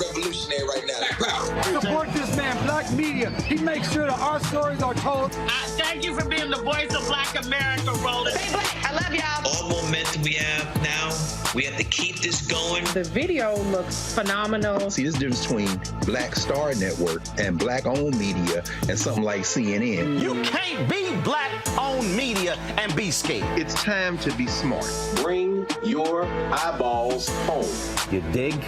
Revolutionary right now. Black power. Support this man, Black Media. He makes sure that our stories are told. Thank you for being the voice of Black America, Roland. Stay black. I love y'all. All momentum we have now, we have to keep this going. The video looks phenomenal. See, this difference between Black Star Network and Black-owned media and something like CNN. You can't be Black-owned media and be scared. It's time to be smart. Bring your eyeballs home. You dig?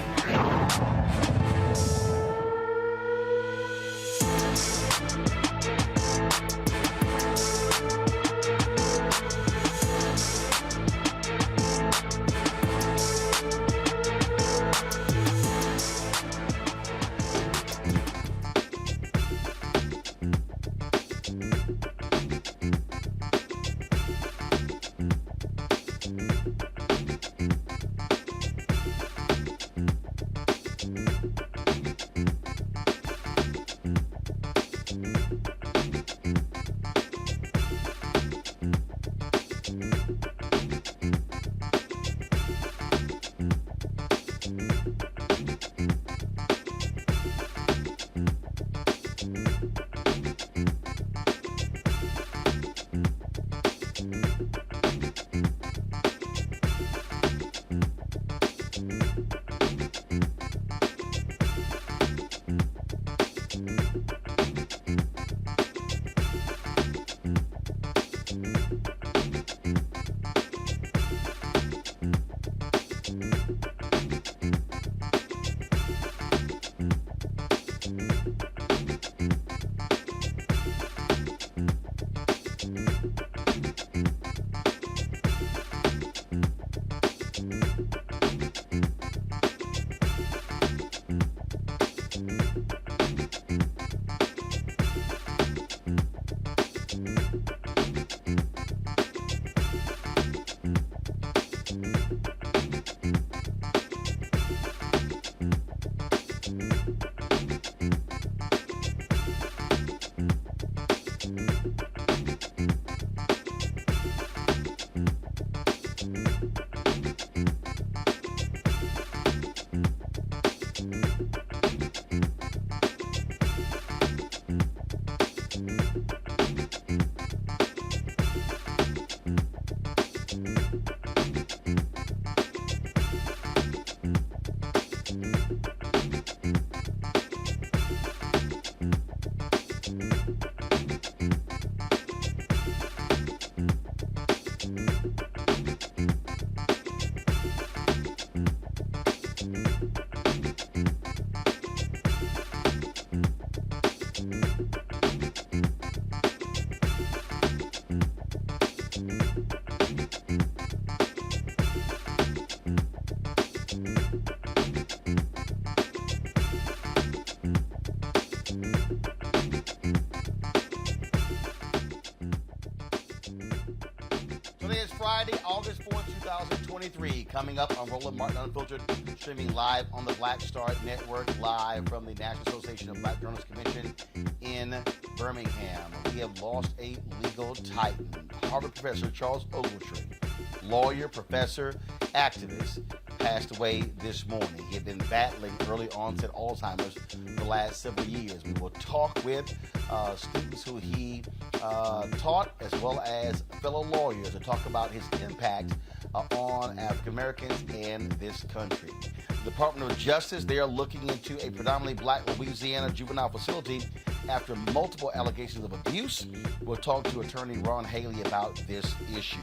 Today is Friday, August 4, 2023. Coming up on Roland Martin Unfiltered, streaming live on the Black Star Network, live from the National Association of Black Journalists Convention in Birmingham. We have lost a legal titan. Harvard professor Charles Ogletree, lawyer, professor, activist, passed away this morning. He had been battling early onset Alzheimer's the last several years. We will talk with students who he taught, as well as fellow lawyers, to talk about his impact on African Americans in this country. The Department of Justice, they are looking into a predominantly black Louisiana juvenile facility after multiple allegations of abuse. We'll talk to attorney Ron Haley about this issue.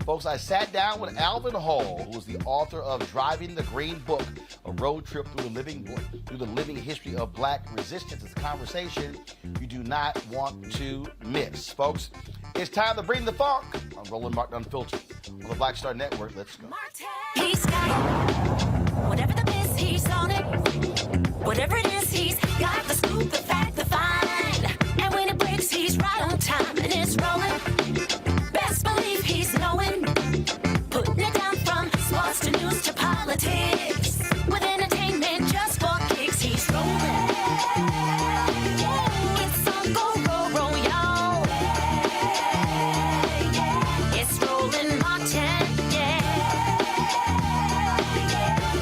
Folks, I sat down with Alvin Hall, who is the author of Driving the Green Book, a road trip through the living history of black resistance. It's a conversation you do not want to miss. Folks, it's time to bring the funk on Roland Martin Unfiltered on the Black Star Network. Let's go. He's got it. Whatever the miss, he's on it. Whatever it is, he's got the scoop, the fact, the find. And when it breaks, he's right on time and it's rolling. Best believe he's knowing. Putting it down from sports to news to politics. With entertainment just for kicks, he's rolling. It's on Go, roll, y'all. It's Roland Martin,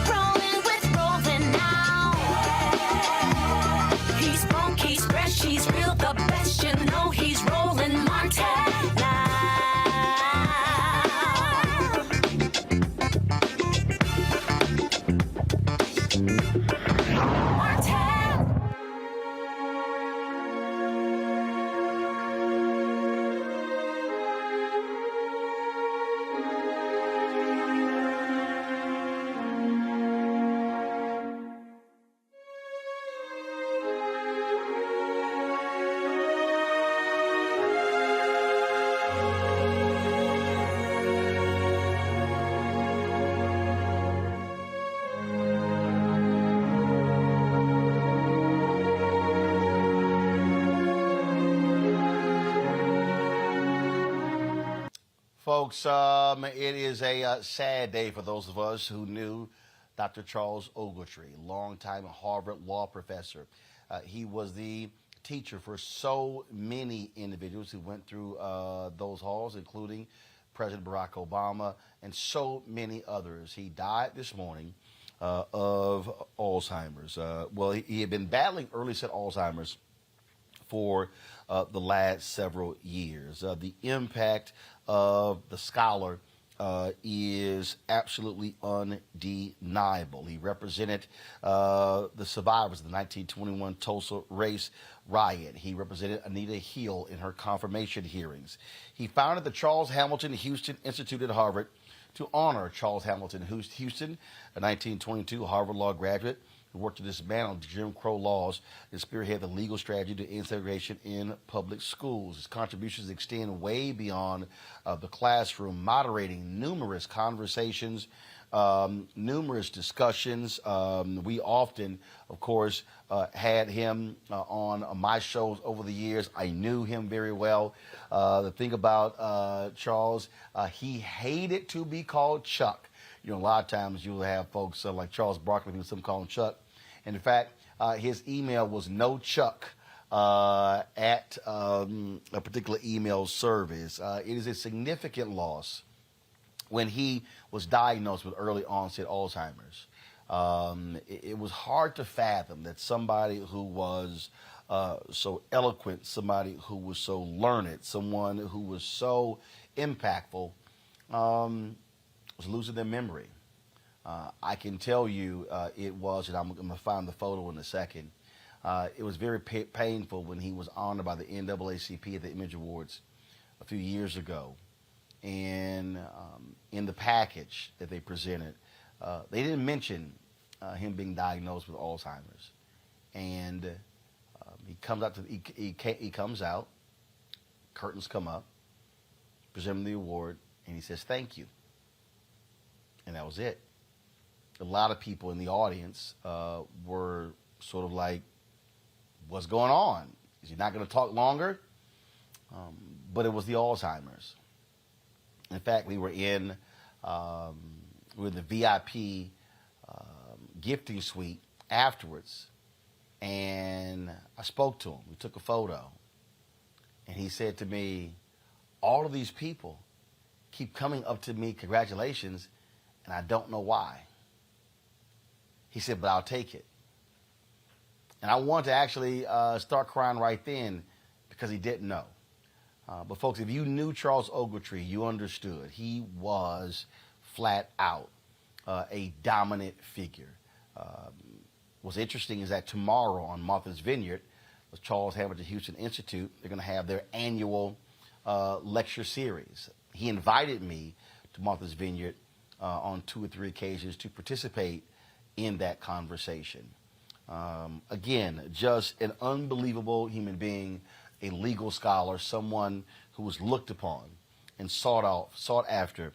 rolling with Roland now. He's funk, he's fresh, he's real, the best, you know he's Roland Martin now. Folks, it is a sad day for those of us who knew Dr. Charles Ogletree, longtime Harvard law professor. He was the teacher for so many individuals who went through those halls, including President Barack Obama and so many others. He died this morning of Alzheimer's. Well, he had been battling early-set Alzheimer's for the last several years. The impact of the scholar is absolutely undeniable. He represented the survivors of the 1921 Tulsa race riot. He represented Anita Hill in her confirmation hearings. He founded the Charles Hamilton Houston Institute at Harvard to honor Charles Hamilton Houston, a 1922 Harvard Law graduate who worked to dismantle Jim Crow laws and spearhead the legal strategy to end segregation in public schools. His contributions extend way beyond the classroom, moderating numerous conversations, numerous discussions. We often, of course, had him on my shows over the years. I knew him very well. The thing about Charles, he hated to be called Chuck. You know, a lot of times you'll have folks like Charles Barkley, who some call him Chuck. And in fact, his email was no Chuck at a particular email service. It is a significant loss when he was diagnosed with early onset Alzheimer's. It was hard to fathom that somebody who was so eloquent, somebody who was so learned, someone who was so impactful, was losing their memory. I can tell you it was, and I'm going to find the photo in a second, it was very painful when he was honored by the NAACP at the Image Awards a few years ago. And in the package that they presented, they didn't mention him being diagnosed with Alzheimer's. And he comes out, he comes out, curtains come up, present him the award, and he says, "Thank you." And that was it. A lot of people in the audience were sort of like, what's going on? Is he not going to talk longer? But it was the Alzheimer's. In fact, we were in the VIP gifting suite afterwards, and I spoke to him. We took a photo, and he said to me, all of these people keep coming up to me, congratulations, and I don't know why. He said, but I'll take it. And I wanted to actually start crying right then because he didn't know. But folks, if you knew Charles Ogletree, you understood. He was flat out a dominant figure. What's interesting is that tomorrow on Martha's Vineyard, the Charles Hamilton Houston Institute, they're going to have their annual lecture series. He invited me to Martha's Vineyard on 2 or 3 occasions to participate in that conversation. Again, just an unbelievable human being, a legal scholar, someone who was looked upon and sought after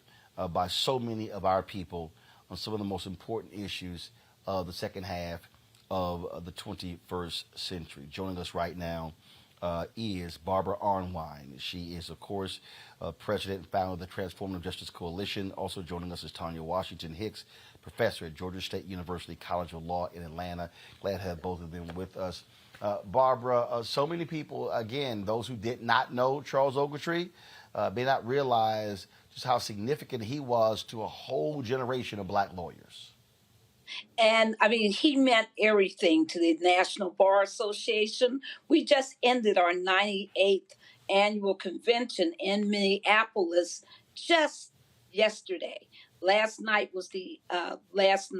by so many of our people on some of the most important issues of the second half of the 21st century. Joining us right now is Barbara Arnwine. She is, of course, president and founder of the Transformative Justice Coalition. Also joining us is Tanya Washington Hicks, professor at Georgia State University College of Law in Atlanta. Glad to have both of them with us. Barbara, so many people, again, those who did not know Charles Ogletree, may not realize just how significant he was to a whole generation of black lawyers. And I mean, he meant everything to the National Bar Association. We just ended our 98th annual convention in Minneapolis just yesterday. Last night was the last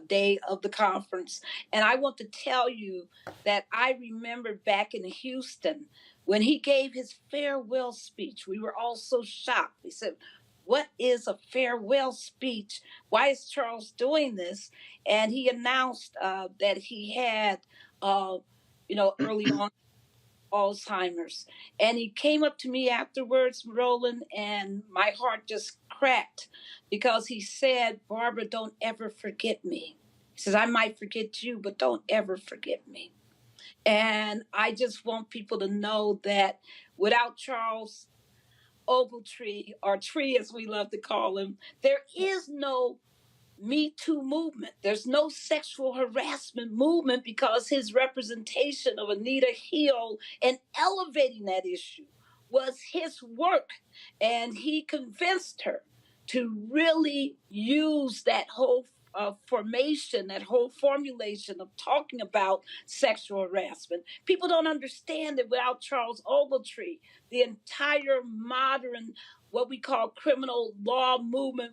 day of the conference. And I want to tell you that I remember back in Houston when he gave his farewell speech. We were all so shocked. We said, what is a farewell speech? Why is Charles doing this? And he announced that he had, early on Alzheimer's. And he came up to me afterwards, Roland, and my heart just cracked because he said, Barbara, don't ever forget me. He says, I might forget you, but don't ever forget me. And I just want people to know that without Charles Ogletree, or Tree as we love to call him, there is no Me Too movement. There's no sexual harassment movement because his representation of Anita Hill and elevating that issue was his work. And he convinced her to really use that whole formation, that whole formulation of talking about sexual harassment. People don't understand that without Charles Ogletree, the entire modern, what we call criminal law movement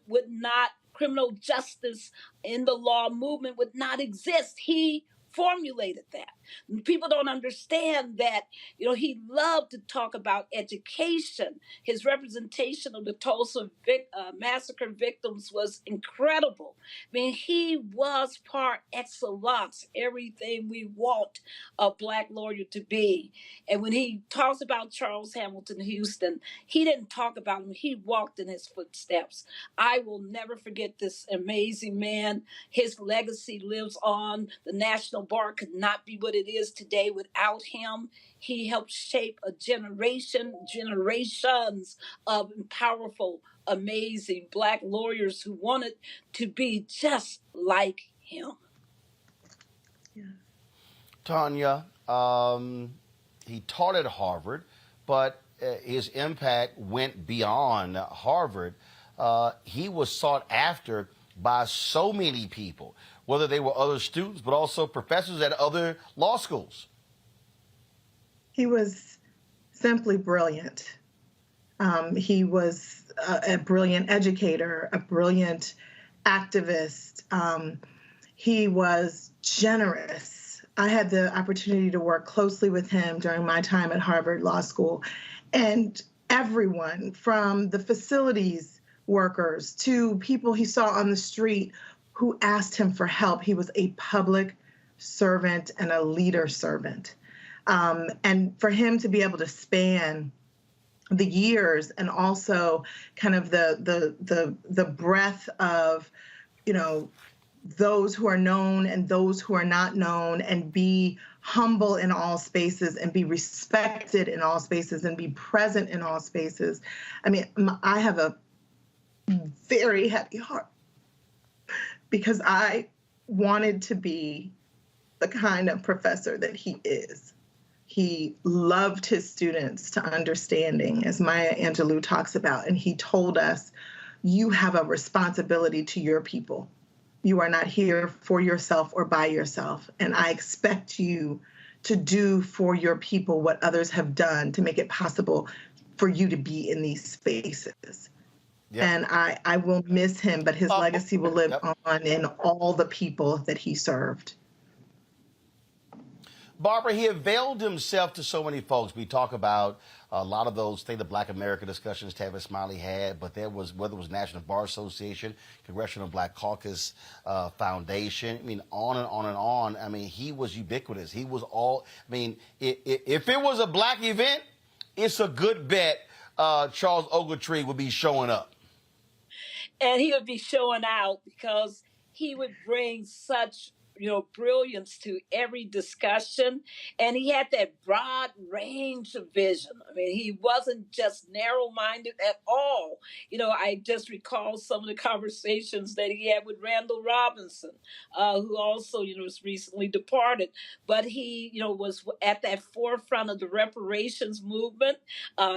criminal justice in the law movement would not exist. He formulated that. And people don't understand that, he loved to talk about education. His representation of the Tulsa massacre victims was incredible. I mean, he was par excellence, everything we want a black lawyer to be. And when he talks about Charles Hamilton Houston, he didn't talk about him, he walked in his footsteps. I will never forget this amazing man. His legacy lives on. The National Bar could not be what it is today without him. He helped shape a generations of powerful, amazing black lawyers who wanted to be just like him. Yeah. Tanya, he taught at Harvard, but his impact went beyond Harvard. He was sought after by so many people, whether they were other students, but also professors at other law schools. He was simply brilliant. He was a brilliant educator, a brilliant activist. He was generous. I had the opportunity to work closely with him during my time at Harvard Law School. And everyone from the facilities workers to people he saw on the street who asked him for help. He was a public servant and a leader servant. And for him to be able to span the years and also kind of the breadth of, those who are known and those who are not known, and be humble in all spaces and be respected in all spaces and be present in all spaces. I mean, I have a very heavy heart because I wanted to be the kind of professor that he is. He loved his students to understanding, as Maya Angelou talks about, and he told us, you have a responsibility to your people. You are not here for yourself or by yourself, and I expect you to do for your people what others have done to make it possible for you to be in these spaces. And I will miss him, but his legacy will live on in all the people that he served. Barbara, he availed himself to so many folks. We talk about a lot of those State of Black America discussions Tavis Smiley had, but there was, whether it was National Bar Association, Congressional Black Caucus Foundation, I mean, on and on and on. I mean, he was ubiquitous. He was all, I mean, if it was a black event, it's a good bet Charles Ogletree would be showing up. And he would be showing out because he would bring such brilliance to every discussion. And he had that broad range of vision. I mean, he wasn't just narrow-minded at all. I just recall some of the conversations that he had with Randall Robinson, who also, was recently departed. But he, was at that forefront of the reparations movement.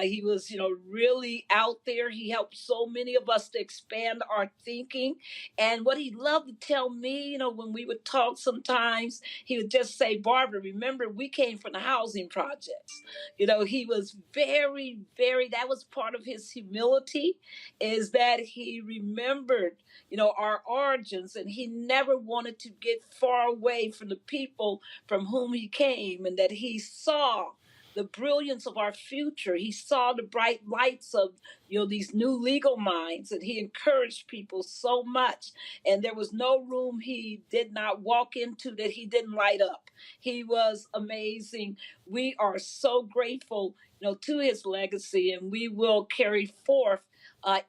He was, really out there. He helped so many of us to expand our thinking. And what he loved to tell me, when we would talk sometimes, he would just say, Barbara, remember, we came from the housing projects. He was very, very, that was part of his humility, is that he remembered, our origins, and he never wanted to get far away from the people from whom he came, and that he saw the brilliance of our future. He saw the bright lights of, these new legal minds, and he encouraged people so much. And there was no room he did not walk into that he didn't light up. He was amazing. We are so grateful, to his legacy, and we will carry forth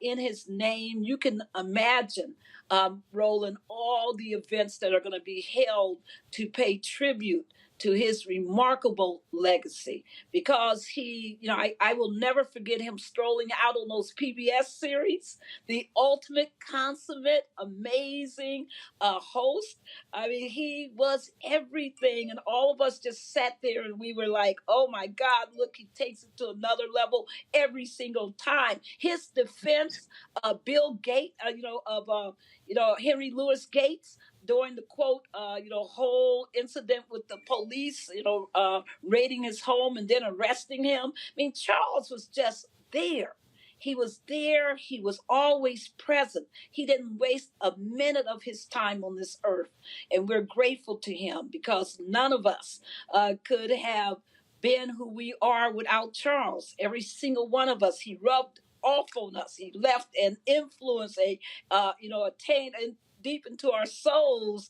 in his name. You can imagine, Roland, all the events that are going to be held to pay tribute to his remarkable legacy, because he, I will never forget him strolling out on those PBS series, the ultimate, consummate, amazing host. I mean, he was everything, and all of us just sat there and we were like, oh my God, look, he takes it to another level every single time. His defense, Bill Gates, Henry Louis Gates, during the quote, whole incident with the police, raiding his home and then arresting him. I mean, Charles was just there. He was there. He was always present. He didn't waste a minute of his time on this earth. And we're grateful to him, because none of us could have been who we are without Charles. Every single one of us, he rubbed off on us. He left an influence, attained deep into our souls,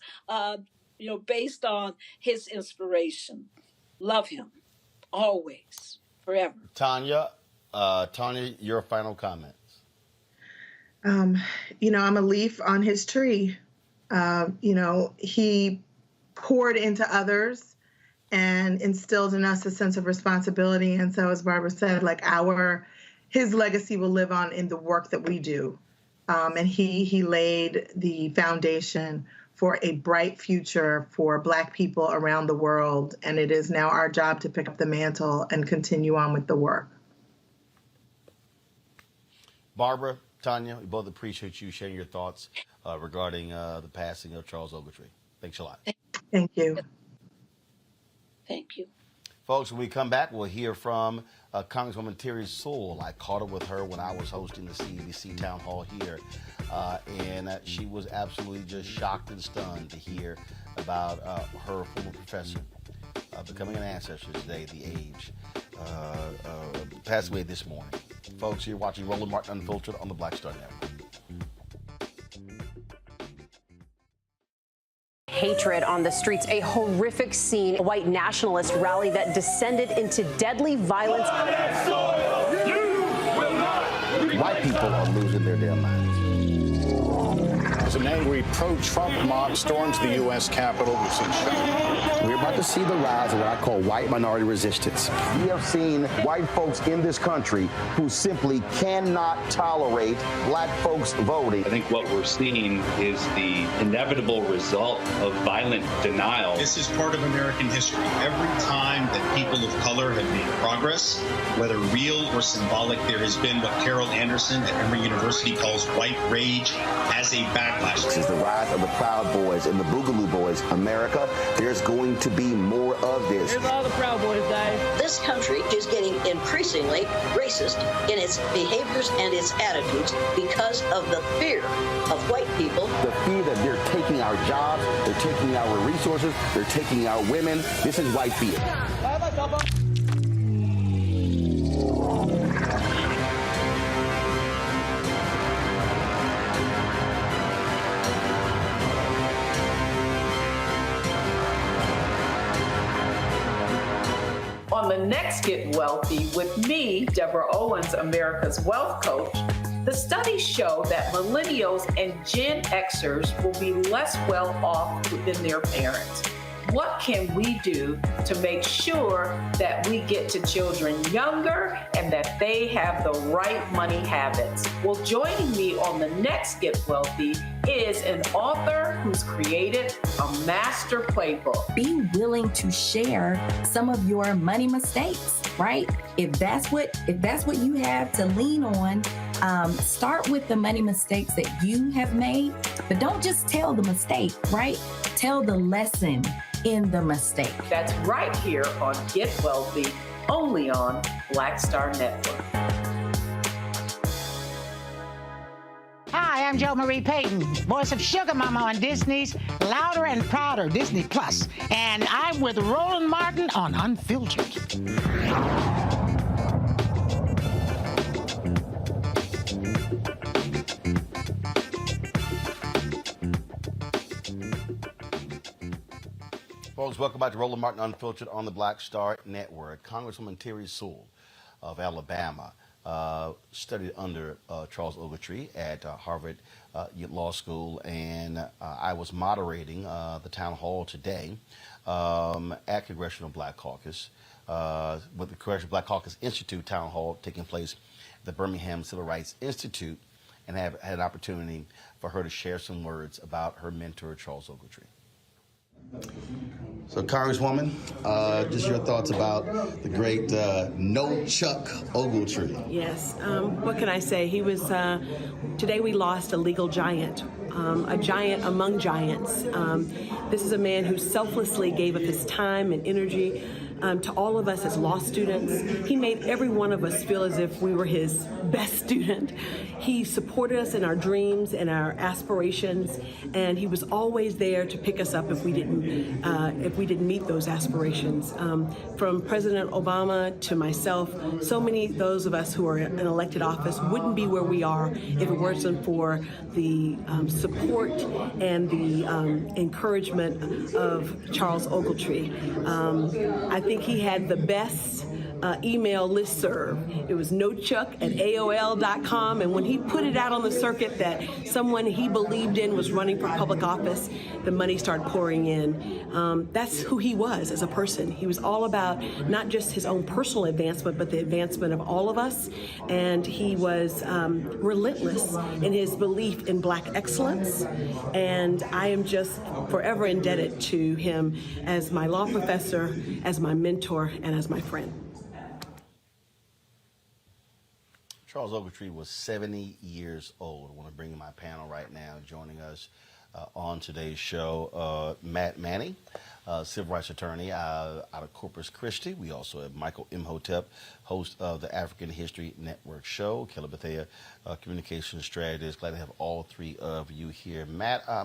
based on his inspiration. Love him, always, forever. Tanya, your final comments. I'm a leaf on his tree. He poured into others and instilled in us a sense of responsibility. And so, as Barbara said, his legacy will live on in the work that we do. And he laid the foundation for a bright future for Black people around the world. And it is now our job to pick up the mantle and continue on with the work. Barbara, Tanya, we both appreciate you sharing your thoughts regarding the passing of Charles Ogletree. Thanks a lot. Thank you. Thank you. Folks, when we come back, we'll hear from Congresswoman Terry Sewell. I caught up with her when I was hosting the CNBC town hall here, and she was absolutely just shocked and stunned to hear about her former professor becoming an ancestor today, the age, passed away this morning. Folks, you're watching Roland Martin Unfiltered on the Black Star Network. Hatred on the streets, a horrific scene, a white nationalist rally that descended into deadly violence. White people are losing their damn minds. As an angry pro-Trump mob storms the U.S. Capitol, We're about to see the rise of what I call white minority resistance. We have seen white folks in this country who simply cannot tolerate Black folks voting. I think what we're seeing is the inevitable result of violent denial. This is part of American history. Every time that people of color have made progress, whether real or symbolic, there has been what Carol Anderson at Emory University calls white rage as a backlash. This is the rise of the Proud Boys and the Boogaloo Boys. America, there's going to be see more of this. Here's all the Proud Boys, guys. This country is getting increasingly racist in its behaviors and its attitudes because of the fear of white people. The fear that they're taking our jobs, they're taking our resources, they're taking our women. This is white fear. On the next Get Wealthy with me, Deborah Owens, America's Wealth Coach, the studies show that millennials and Gen Xers will be less well off than their parents. What can we do to make sure that we get to children younger and that they have the right money habits? Well, joining me on the next Get Wealthy is an author who's created a master playbook. Be willing to share some of your money mistakes, right? If that's what you have to lean on, start with the money mistakes that you have made, but don't just tell the mistake, right? Tell the lesson in the mistake. That's right here on Get Wealthy, only on Black Star Network. Hi, I'm Jo Marie Payton, voice of Sugar Mama on Disney's Louder and Prouder Disney Plus, and I'm with Roland Martin on Unfiltered. Folks, welcome back to Roland Martin Unfiltered on the Black Star Network. Congresswoman Terry Sewell of Alabama studied under Charles Ogletree at Harvard Law School, and I was moderating the town hall today at Congressional Black Caucus, with the Congressional Black Caucus Institute town hall taking place at the Birmingham Civil Rights Institute, and had an opportunity for her to share some words about her mentor, Charles Ogletree. So, Congresswoman, just your thoughts about the great No Chuck Ogletree. Yes. What can I say? He was, today we lost a legal giant, a giant among giants. This is a man who selflessly gave up his time and energy to all of us as law students. He made every one of us feel as if we were his best student. He supported us in our dreams and our aspirations, and he was always there to pick us up if we didn't meet those aspirations. From President Obama to myself, so many those of us who are in elected office wouldn't be where we are if it wasn't for the support and the encouragement of Charles Ogletree. I think he had the best email listserv. It was nochuck@AOL.com, and when he put it out on the circuit that someone he believed in was running for public office, the money started pouring in. That's who he was as a person. He was all about not just his own personal advancement, but the advancement of all of us, and he was relentless in his belief in Black excellence, and I am just forever indebted to him as my law professor, as my mentor, and as my friend. Charles Ogletree was 70 years old. I want to bring in my panel right now. Joining us on today's show, Matt Manning, civil rights attorney out of Corpus Christi. We also have Michael Imhotep, host of the African History Network show. Kelly Bethea, communications strategist. Glad to have all three of you here. Matt, I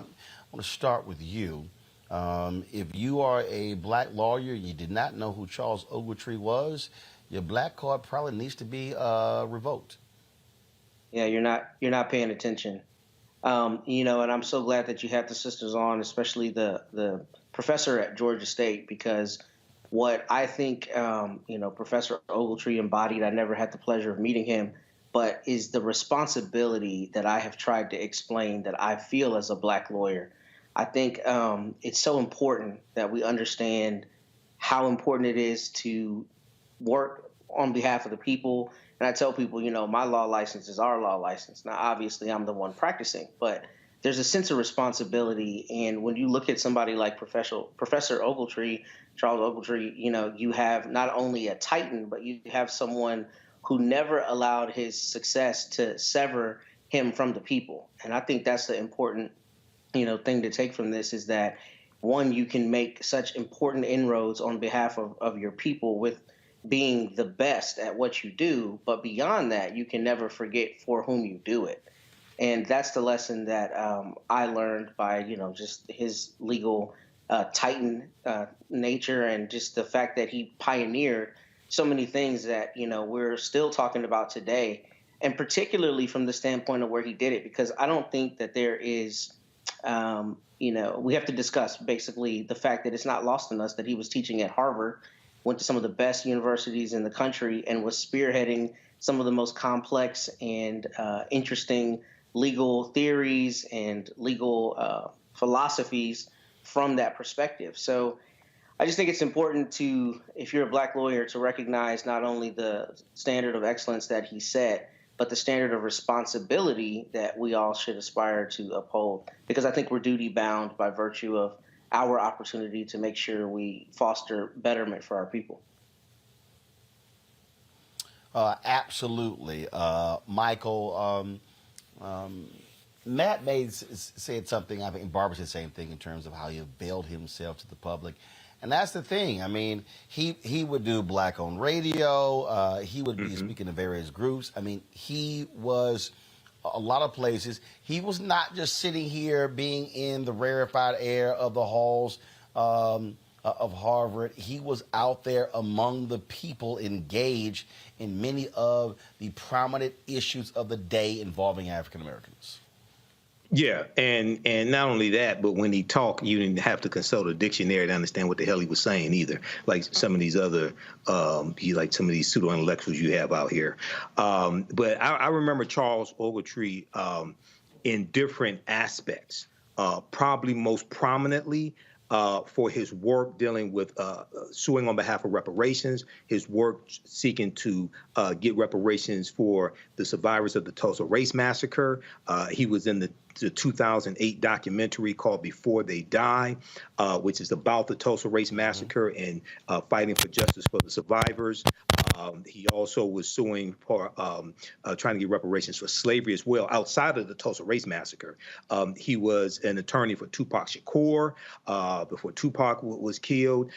want to start with you. If you are a Black lawyer and you did not know who Charles Ogletree was, your Black card probably needs to be revoked. Yeah, you're not paying attention. And I'm so glad that you had the sisters on, especially the professor at Georgia State, because what I think, Professor Ogletree embodied, I never had the pleasure of meeting him, but is the responsibility that I have tried to explain that I feel as a Black lawyer. I think it's so important that we understand how important it is to work on behalf of the people. And I tell people, my law license is our law license. Now, obviously, I'm the one practicing, but there's a sense of responsibility. And when you look at somebody like Professor Ogletree, Charles Ogletree, you have not only a titan, but you have someone who never allowed his success to sever him from the people. And I think that's the important, thing to take from this, is that one, you can make such important inroads on behalf of your people with being the best at what you do. But beyond that, you can never forget for whom you do it. And that's the lesson that I learned by, just his legal titan nature, and just the fact that he pioneered so many things that, we're still talking about today, and particularly from the standpoint of where he did it, because I don't think that there is, we have to discuss basically the fact that it's not lost on us that he was teaching at Harvard, went to some of the best universities in the country, and was spearheading some of the most complex and interesting legal theories and legal philosophies from that perspective. So I just think it's important to, if you're a Black lawyer, to recognize not only the standard of excellence that he set, but the standard of responsibility that we all should aspire to uphold, because I think we're duty bound by virtue of our opportunity to make sure we foster betterment for our people. Absolutely. Michael, Matt said something, I think Barbara said the same thing in terms of how he availed himself to the public. And that's the thing. I mean, he would do Black-owned radio. He would be speaking to various groups. I mean, he was a lot of places. He was not just sitting here being in the rarefied air of the halls of Harvard. He was out there among the people engaged in many of the prominent issues of the day involving African Americans. Yeah, and not only that, but when he talked, you didn't have to consult a dictionary to understand what the hell he was saying either. Like some of these other, like some of these pseudo intellectuals you have out here. But I remember Charles Ogletree in different aspects, probably most prominently for his work dealing with suing on behalf of reparations, his work seeking to get reparations for the survivors of the Tulsa Race Massacre. He was in the 2008 documentary called Before They Die, which is about the Tulsa Race Massacre and fighting for justice for the survivors. He also was suing for trying to get reparations for slavery as well, outside of the Tulsa Race Massacre. He was an attorney for Tupac Shakur before Tupac was killed.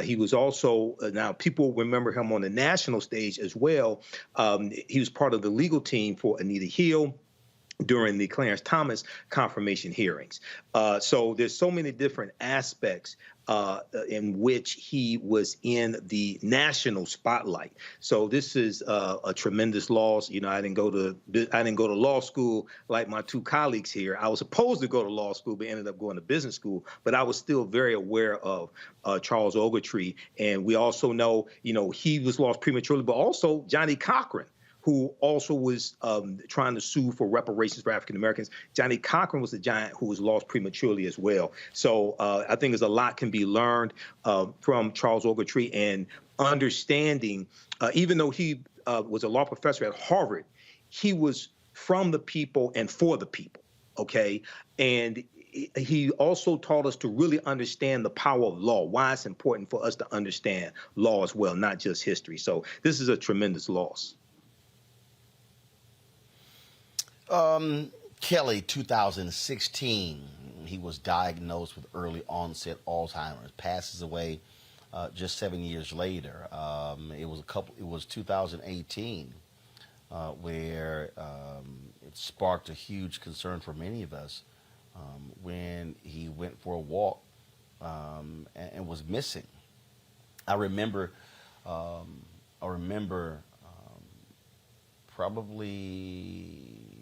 He was also, now people remember him on the national stage as well. He was part of the legal team for Anita Hill during the Clarence Thomas confirmation hearings. So there's so many different aspects in which he was in the national spotlight. So this is a tremendous loss. You know, I didn't go to law school like my two colleagues here. I was supposed to go to law school, but ended up going to business school. But I was still very aware of Charles Ogletree. And we also know, you know, he was lost prematurely, but also Johnny Cochran, who also was trying to sue for reparations for African Americans. Johnny Cochran was the giant who was lost prematurely as well. So I think there's a lot can be learned from Charles Ogletree, and understanding, even though he was a law professor at Harvard, he was from the people and for the people, okay? And he also taught us to really understand the power of law, why it's important for us to understand law as well, not just history. So this is a tremendous loss. Kelly, 2016, he was diagnosed with early onset Alzheimer's, passes away just 7 years later. It was 2018 where it sparked a huge concern for many of us when he went for a walk and was missing. I remember probably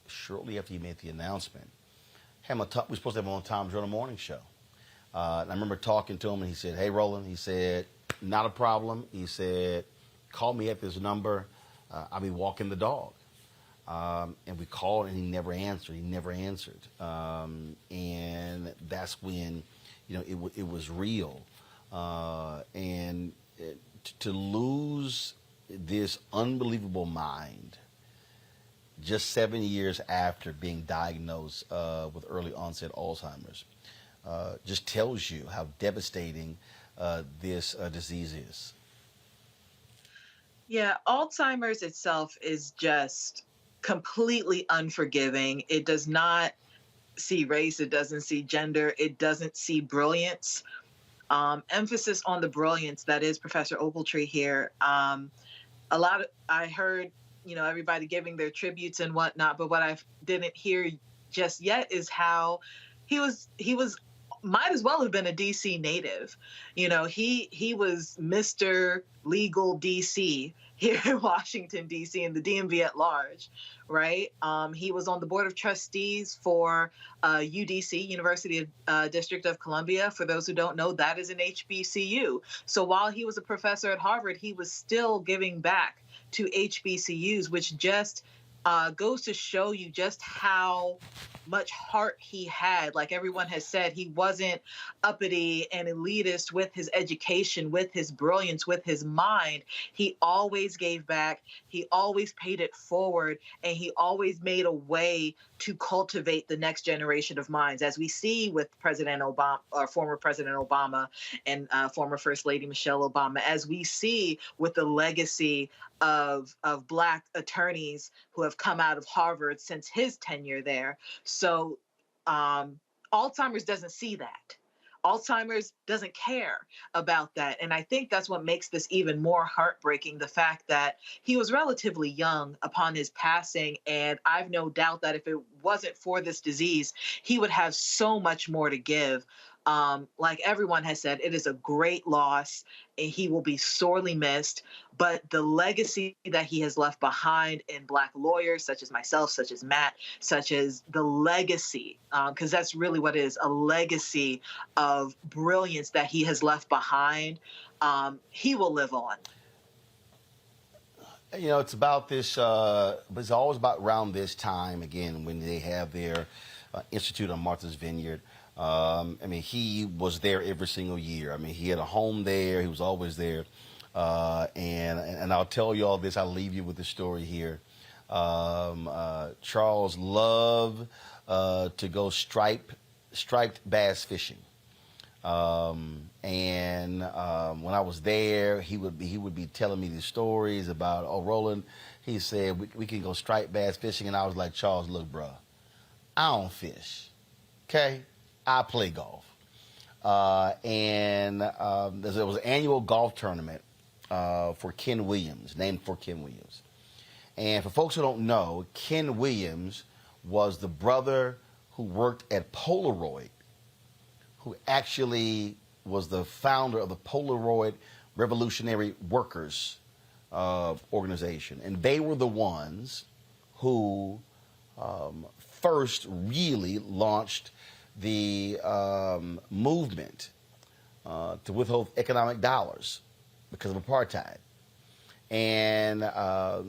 shortly after he made the announcement, we were supposed to have him on Tom Jordan Morning Show. And I remember talking to him, and he said, "Hey, Roland," he said, "not a problem." He said, "Call me at this number. I'll be walking the dog." And we called, and he never answered. And that's when, you know, it was real. And to lose this unbelievable mind just 7 years after being diagnosed with early onset Alzheimer's just tells you how devastating this disease is. Yeah, Alzheimer's itself is just completely unforgiving. It does not see race, it doesn't see gender, it doesn't see brilliance. Emphasis on the brilliance that is Professor Ogletree here. I heard, everybody giving their tributes and whatnot, but what I didn't hear just yet is how he was might as well have been a DC native. He was Mr. Legal DC here in Washington, DC, and the DMV at large, right? He was on the Board of Trustees for UDC, University District of Columbia. For those who don't know, that is an HBCU. So while he was a professor at Harvard, he was still giving back to HBCUs, which just goes to show you just how much heart he had. Like everyone has said, he wasn't uppity and elitist with his education, with his brilliance, with his mind. He always gave back. He always paid it forward, and he always made a way to cultivate the next generation of minds, as we see with President Obama, or former President Obama, and former First Lady Michelle Obama, as we see with the legacy of Black attorneys who have come out of Harvard since his tenure there. So Alzheimer's doesn't see that. Alzheimer's doesn't care about that. And I think that's what makes this even more heartbreaking, the fact that he was relatively young upon his passing. And I've no doubt that if it wasn't for this disease, he would have so much more to give. Like everyone has said, it is a great loss, and he will be sorely missed. But the legacy that he has left behind in Black lawyers, such as myself, such as Matt, such as the legacy, because that's really what it is, a legacy of brilliance that he has left behind, he will live on. It's about this, but it's always about around this time, again, when they have their institute on Martha's Vineyard. He was there every single year. He had a home there. He was always there. And I'll tell you all this. I'll leave you with the story here. Charles loved to go striped bass fishing. When I was there, he would be telling me these stories about, Roland, he said, we can go striped bass fishing. And I was like, Charles, look, bro, I don't fish. Okay? I play golf. There was an annual golf tournament for Ken Williams, named for Ken Williams. And for folks who don't know, Ken Williams was the brother who worked at Polaroid, who actually was the founder of the Polaroid Revolutionary Workers organization. And they were the ones who first really launched the movement to withhold economic dollars because of apartheid. And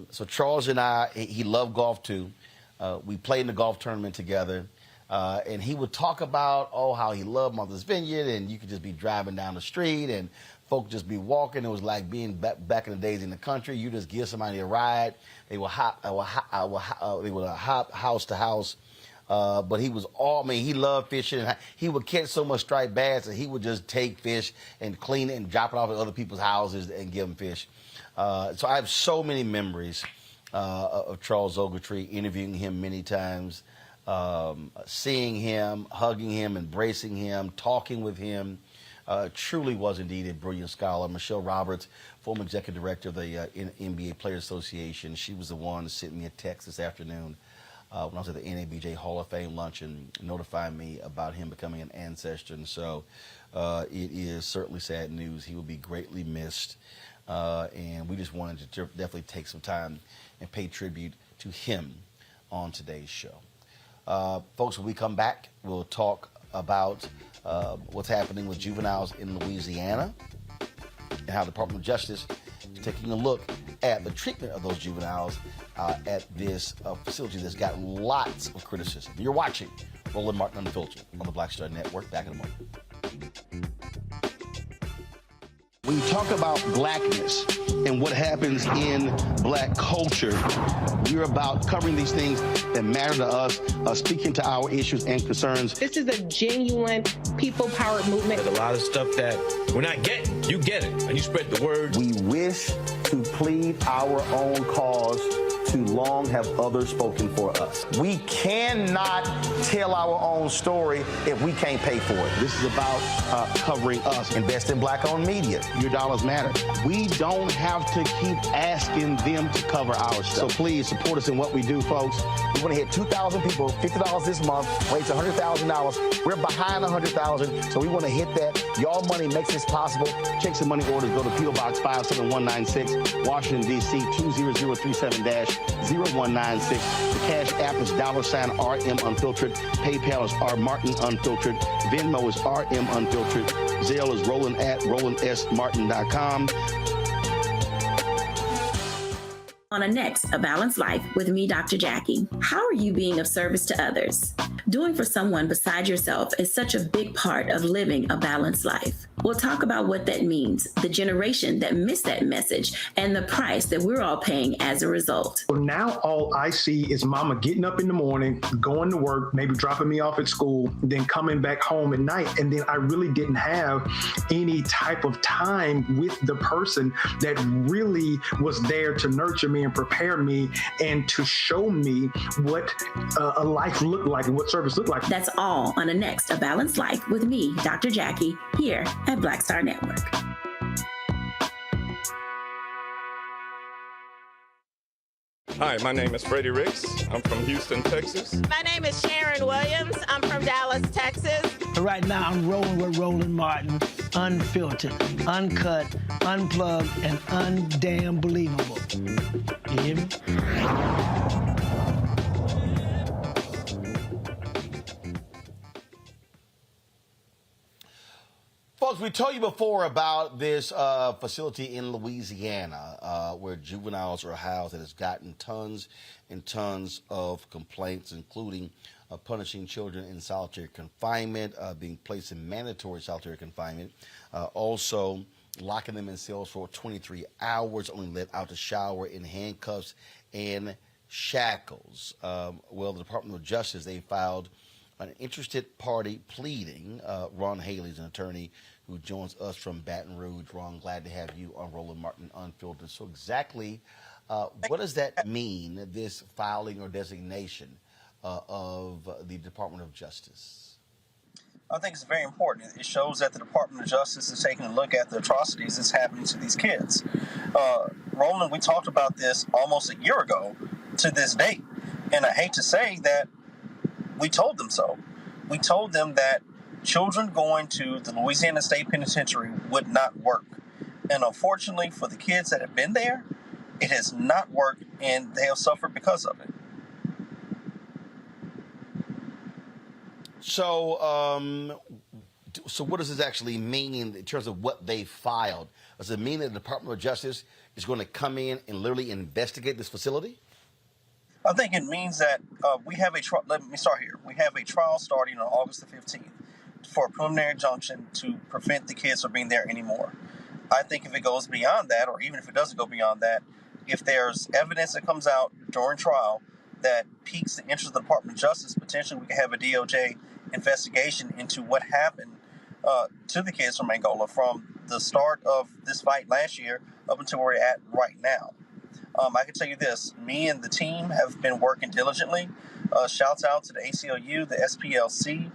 so Charles and I, he loved golf too. We played in the golf tournament together. And he would talk about, how he loved Martha's Vineyard, and you could just be driving down the street and folk just be walking. It was like being back in the days in the country. You just give somebody a ride. They would hop house to house. But he was he loved fishing. And he would catch so much striped bass that he would just take fish and clean it and drop it off at other people's houses and give them fish. So I have so many memories of Charles Ogletree, interviewing him many times, seeing him, hugging him, embracing him, talking with him. Truly was indeed a brilliant scholar. Michelle Roberts, former executive director of the NBA Players Association, she was the one that sent me a text this afternoon when I was at the NABJ Hall of Fame luncheon, notifying me about him becoming an ancestor. And so it is certainly sad news. He will be greatly missed. And we just wanted to definitely take some time and pay tribute to him on today's show. Folks, when we come back, we'll talk about what's happening with juveniles in Louisiana and how the Department of Justice is taking a look at the treatment of those juveniles at this facility that's got lots of criticism. You're watching Roland Martin Unfiltered on the Black Star Network. Back in a moment. When you talk about blackness and what happens in black culture, we're about covering these things that matter to us, speaking to our issues and concerns. This is a genuine people-powered movement. There's a lot of stuff that we're not getting. You get it, and you spread the word. We wish to plead our own cause Too long have others spoken for us. We cannot tell our own story if we can't pay for it. This is about covering us. Invest in Black-owned media. Your dollars matter. We don't have to keep asking them to cover our stuff. So please support us in what we do, folks. We want to hit 2,000 people, $50 this month, raise $100,000. We're behind 100,000, so we want to hit that. Y'all money makes this possible. Check some money orders. Go to P.O. Box 57196, Washington, D.C. 20037-0196. The Cash App is $RM Unfiltered. PayPal is R Martin Unfiltered. Venmo is RM Unfiltered. Zelle is Roland at RolandSMartin.com. On a next, A Balanced Life with me, Dr. Jackie. How are you being of service to others? Doing for someone beside yourself is such a big part of living a balanced life. We'll talk about what that means, the generation that missed that message, and the price that we're all paying as a result. So now all I see is mama getting up in the morning, going to work, maybe dropping me off at school, then coming back home at night. And then I really didn't have any type of time with the person that really was there to nurture me and prepare me and to show me what a life looked like and what service looked like. That's all on a next, A Balanced Life with me, Dr. Jackie, here at Black Star Network. Hi, my name is Freddie Ricks. I'm from Houston, Texas. My name is Sharon Williams. I'm from Dallas, Texas. Right now, I'm rolling with Roland Martin, unfiltered, uncut, unplugged, and undamn believable. You hear me? Folks, we told you before about this facility in Louisiana where juveniles are housed that has gotten tons and tons of complaints, including punishing children in solitary confinement, being placed in mandatory solitary confinement, also locking them in cells for 23 hours, only let out to shower in handcuffs and shackles. Well, the Department of Justice, they filed an interested party pleading. Ron Haley's an attorney who joins us from Baton Rouge. Ron, glad to have you on Roland Martin Unfiltered. So exactly what does that mean, this filing or designation of the Department of Justice? I think it's very important. It shows that the Department of Justice is taking a look at the atrocities that's happening to these kids. Roland, we talked about this almost a year ago to this date, and I hate to say that we told them so. We told them that children going to the Louisiana State Penitentiary would not work. And unfortunately for the kids that have been there, it has not worked, and they have suffered because of it. So, so what does this actually mean in terms of what they filed? Does it mean that the Department of Justice is going to come in and literally investigate this facility? I think it means that we have a trial. Let me start here. We have a trial starting on August the 15th for a preliminary injunction to prevent the kids from being there anymore. I think if it goes beyond that, or even if it doesn't go beyond that, if there's evidence that comes out during trial that piques the interest of the Department of Justice, potentially we could have a DOJ investigation into what happened to the kids from Angola from the start of this fight last year up until where we're at right now. I can tell you this, me and the team have been working diligently. Shouts out to the ACLU, the SPLC,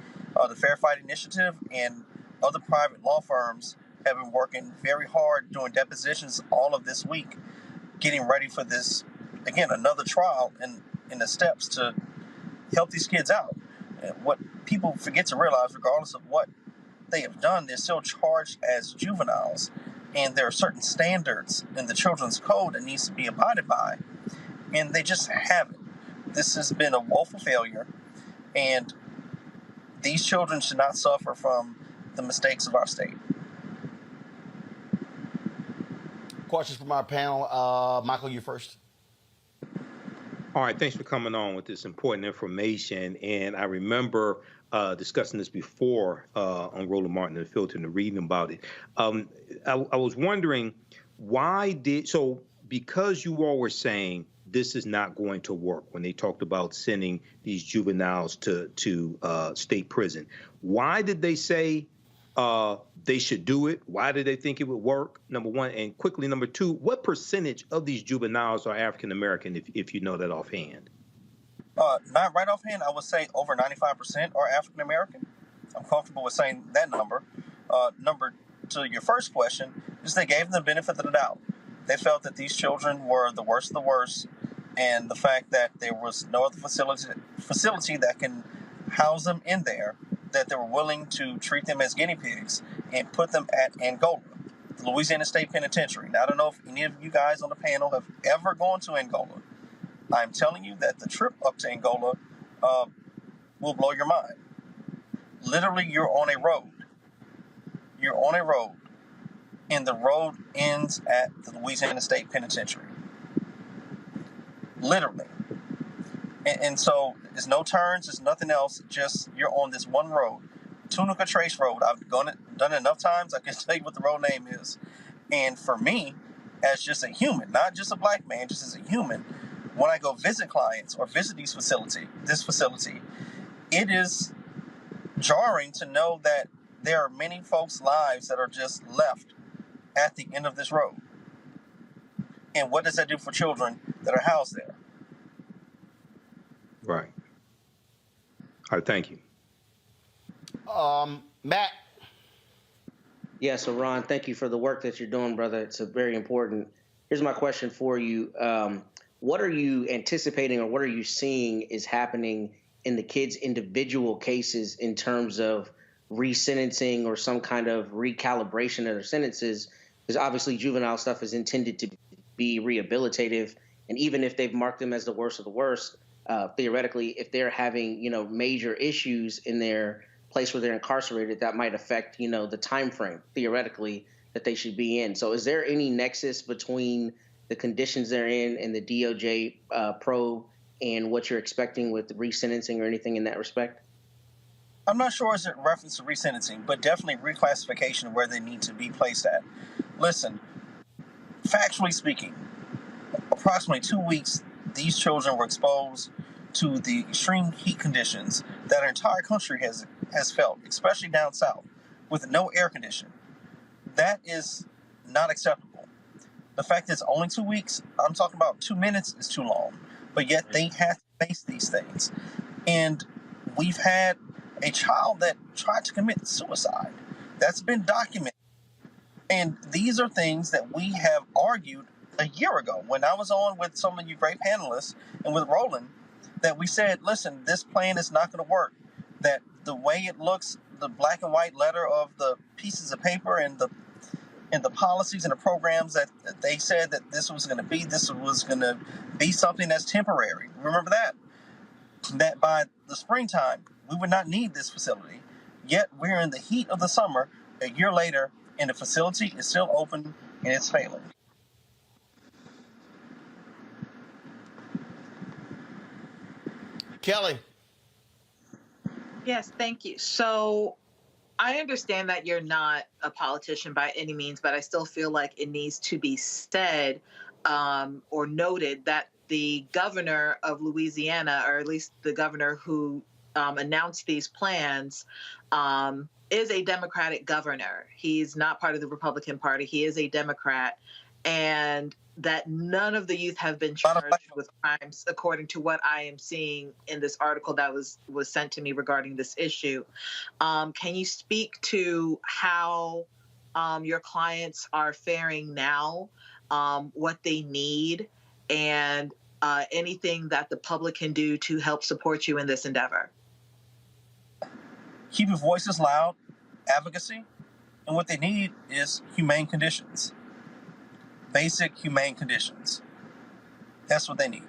the Fair Fight Initiative, and other private law firms have been working very hard doing depositions all of this week, getting ready for this, again, another trial and in the steps to help these kids out. And what people forget to realize, regardless of what they have done, they're still charged as juveniles. And there are certain standards in the children's code that needs to be abided by. And they just haven't. This has been a woeful failure. And these children should not suffer from the mistakes of our state. Questions from our panel. Michael, you first. All right, thanks for coming on with this important information. And I remember discussing this before on Roland Martin Unfiltered and reading about it. I was wondering because you all were saying this is not going to work when they talked about sending these juveniles to state prison, why did they say they should do it? Why did they think it would work? Number one. And quickly, number two, what percentage of these juveniles are African-American, if you know that offhand? Not right offhand. I would say over 95% are African-American. I'm comfortable with saying that number. Number to your first question is they gave them the benefit of the doubt. They felt that these children were the worst of the worst, and the fact that there was no other facility that can house them in there, that they were willing to treat them as guinea pigs and put them at Angola, the Louisiana State Penitentiary. Now, I don't know if any of you guys on the panel have ever gone to Angola. I'm telling you that the trip up to Angola will blow your mind. Literally, you're on a road. You're on a road, and the road ends at the Louisiana State Penitentiary. Literally. And so there's no turns, there's nothing else, just you're on this one road. Tunica Trace Road. I've done it enough times, I can tell you what the road name is. And for me, as just a human, not just a black man, just as a human, when I go visit clients or visit this facility, it is jarring to know that there are many folks' lives that are just left at the end of this road. And what does that do for children that are housed there? Right. All right, thank you. Matt. Yeah, so Ron, thank you for the work that you're doing, brother. It's very important. Here's my question for you. What are you anticipating or what are you seeing is happening in the kids' individual cases in terms of resentencing or some kind of recalibration of their sentences? Because obviously juvenile stuff is intended to be rehabilitative. And even if they've marked them as the worst of the worst, theoretically, if they're having, major issues in their place where they're incarcerated, that might affect, the time frame, theoretically, that they should be in. So is there any nexus between the conditions they're in and the DOJ probe and what you're expecting with resentencing or anything in that respect? I'm not sure it's a reference to resentencing, but definitely reclassification where they need to be placed at. Listen, factually speaking, approximately 2 weeks, these children were exposed to the extreme heat conditions that our entire country has felt, especially down south, with no air conditioning. That is not acceptable. The fact that it's only 2 weeks, I'm talking about 2 minutes, is too long. But yet they have to face these things. And we've had a child that tried to commit suicide. That's been documented. And these are things that we have argued a year ago when I was on with some of you great panelists and with Roland, that we said, listen, this plan is not going to work. That the way it looks, the black and white letter of the pieces of paper and the policies and the programs that they said that this was going to be something that's temporary. Remember that by the springtime, we would not need this facility. Yet we're in the heat of the summer a year later, and the facility is still open and it's failing. Kelly. Yes, thank you. So I understand that you're not a politician by any means, but I still feel like it needs to be said or noted that the governor of Louisiana, or at least the governor who announced these plans, is a Democratic governor. He's not part of the Republican Party. He is a Democrat. And that none of the youth have been charged with crimes, according to what I am seeing in this article that was sent to me regarding this issue. Can you speak to how your clients are faring now, what they need, and anything that the public can do to help support you in this endeavor? Keep your voices loud, advocacy, and what they need is humane conditions. Basic humane conditions. That's what they need.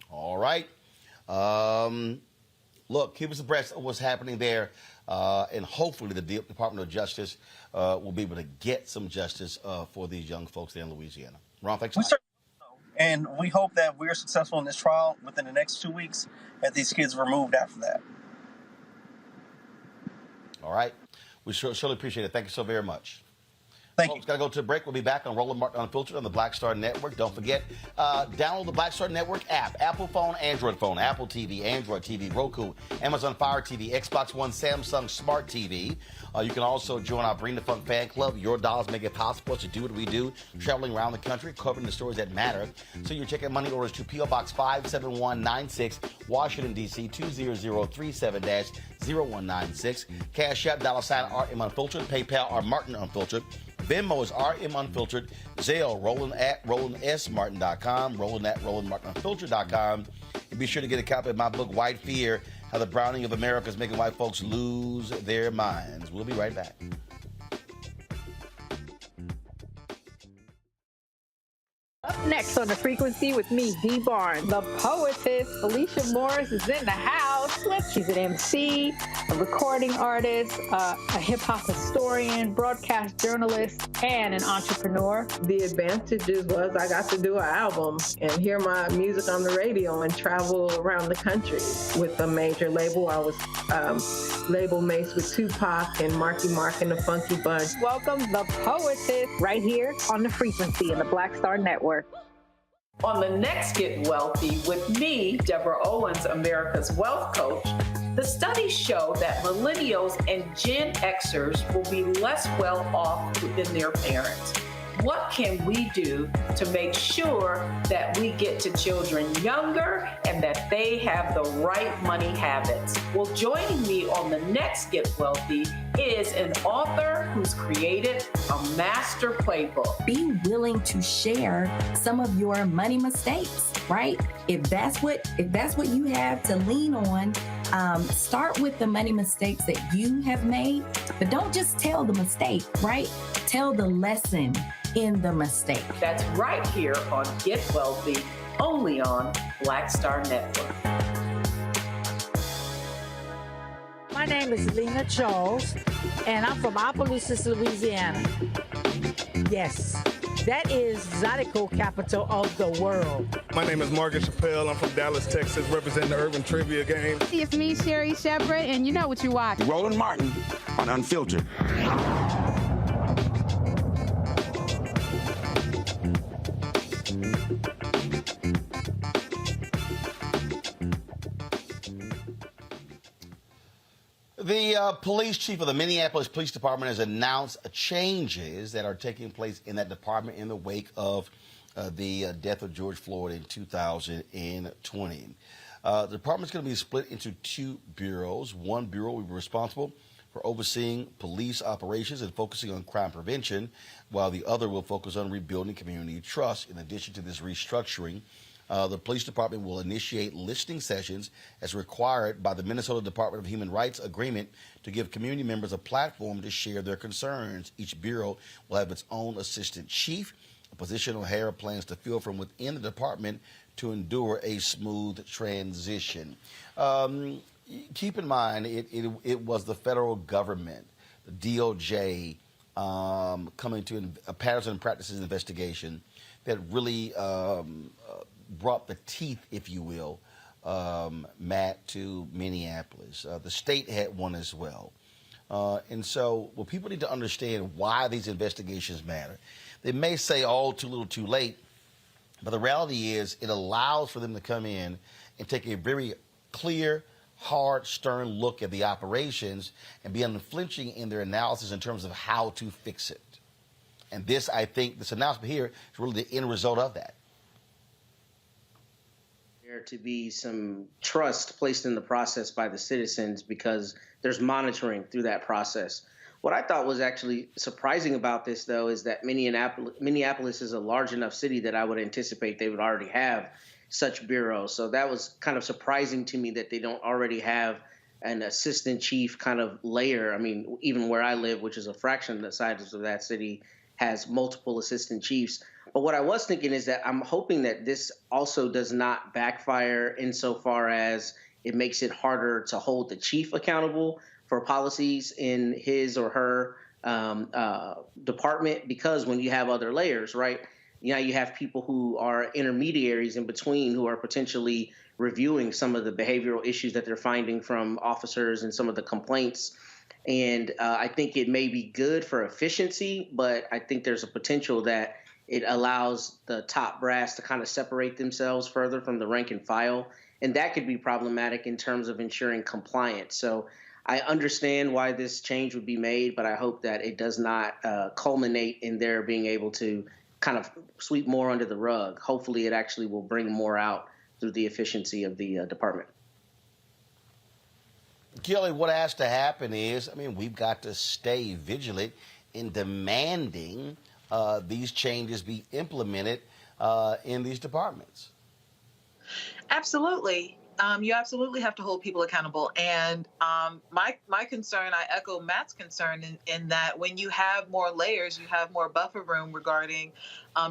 All right. Look, keep us abreast of what's happening there, and hopefully the Department of Justice will be able to get some justice for these young folks there in Louisiana. Ron, thanks a lot. And we hope that we're successful in this trial within the next 2 weeks, that these kids are removed after that. All right. We surely appreciate it. Thank you so very much. Thank Folks, got to go to a break. We'll be back on Roland Martin Unfiltered on the Black Star Network. Don't forget, download the Black Star Network app. Apple phone, Android phone, Apple TV, Android TV, Roku, Amazon Fire TV, Xbox One, Samsung Smart TV. You can also join our Bring the Funk fan club. Your dollars make it possible to do what we do, traveling around the country, covering the stories that matter. So you check out money orders to P.O. Box 57196, Washington, D.C. 20037-0196. Cash App, $RM Unfiltered. PayPal, R Martin Unfiltered. Venmo is RM Unfiltered. Zelle, Roland at RolandSMartin.com. Roland at RolandMartinUnfiltered.com. And be sure to get a copy of my book, White Fear, How the Browning of America is Making White Folks Lose Their Minds. We'll be right back. Up next on The Frequency with me, Dee Barnes. The poetess, Felicia Morris, is in the house. She's an MC, a recording artist, a hip-hop historian, broadcast journalist, and an entrepreneur. The advantages was I got to do an album and hear my music on the radio and travel around the country with a major label. I was label mates with Tupac and Marky Mark and the Funky Bunch. Welcome, The Poetess, right here on The Frequency and the Black Star Network. On the next Get Wealthy with me, Deborah Owens, America's Wealth Coach, the studies show that millennials and Gen Xers will be less well off than their parents. What can we do to make sure that we get to children younger and that they have the right money habits? Well, joining me on the next Get Wealthy is an author who's created a master playbook. Be willing to share some of your money mistakes, right? If that's what you have to lean on, start with the money mistakes that you have made, but don't just tell the mistake, right? Tell the lesson in the mistake. That's right here on Get Wealthy, only on Black Star Network. My name is Lena Charles, and I'm from Opelousas, Louisiana. Yes, that is Zydeco capital of the world. My name is Margaret Chappelle. I'm from Dallas, Texas, representing the Urban Trivia Game. It's me, Sherry Shepard, and you know what you watch. Roland Martin on Unfiltered. The police chief of the Minneapolis Police Department has announced changes that are taking place in that department in the wake of the death of George Floyd in 2020. The department's going to be split into two bureaus. One bureau will be responsible for overseeing police operations and focusing on crime prevention, while the other will focus on rebuilding community trust. In addition to this restructuring, the police department will initiate listening sessions as required by the Minnesota Department of Human Rights agreement to give community members a platform to share their concerns. Each bureau will have its own assistant chief, a position O'Hara plans to fill from within the department to endure a smooth transition. Keep in mind, it was the federal government, the DOJ, coming to a Patterns and Practices investigation that really brought the teeth, if you will, Matt, to Minneapolis. The state had one as well. And so people need to understand why these investigations matter. They may say, oh, too little, too late. But the reality is it allows for them to come in and take a very clear, hard, stern look at the operations and be unflinching in their analysis in terms of how to fix it. And this, I think, this announcement here is really the end result of that. There to be some trust placed in the process by the citizens because there's monitoring through that process. What I thought was actually surprising about this, though, is that Minneapolis is a large enough city that I would anticipate they would already have such bureaus. So that was kind of surprising to me that they don't already have an assistant chief kind of layer. I mean, even where I live, which is a fraction of the size of that city, has multiple assistant chiefs. But what I was thinking is that I'm hoping that this also does not backfire insofar as it makes it harder to hold the chief accountable for policies in his or her department, because when you have other layers, right, you have people who are intermediaries in between who are potentially reviewing some of the behavioral issues that they're finding from officers and some of the complaints And I think it may be good for efficiency, but I think there's a potential that it allows the top brass to kind of separate themselves further from the rank and file. And that could be problematic in terms of ensuring compliance. So I understand why this change would be made, but I hope that it does not culminate in their being able to kind of sweep more under the rug. Hopefully it actually will bring more out through the efficiency of the department. Kelly, what has to happen is, we've got to stay vigilant in demanding these changes be implemented in these departments. Absolutely. You absolutely have to hold people accountable. And my concern, I echo Matt's concern in that when you have more layers, you have more buffer room regarding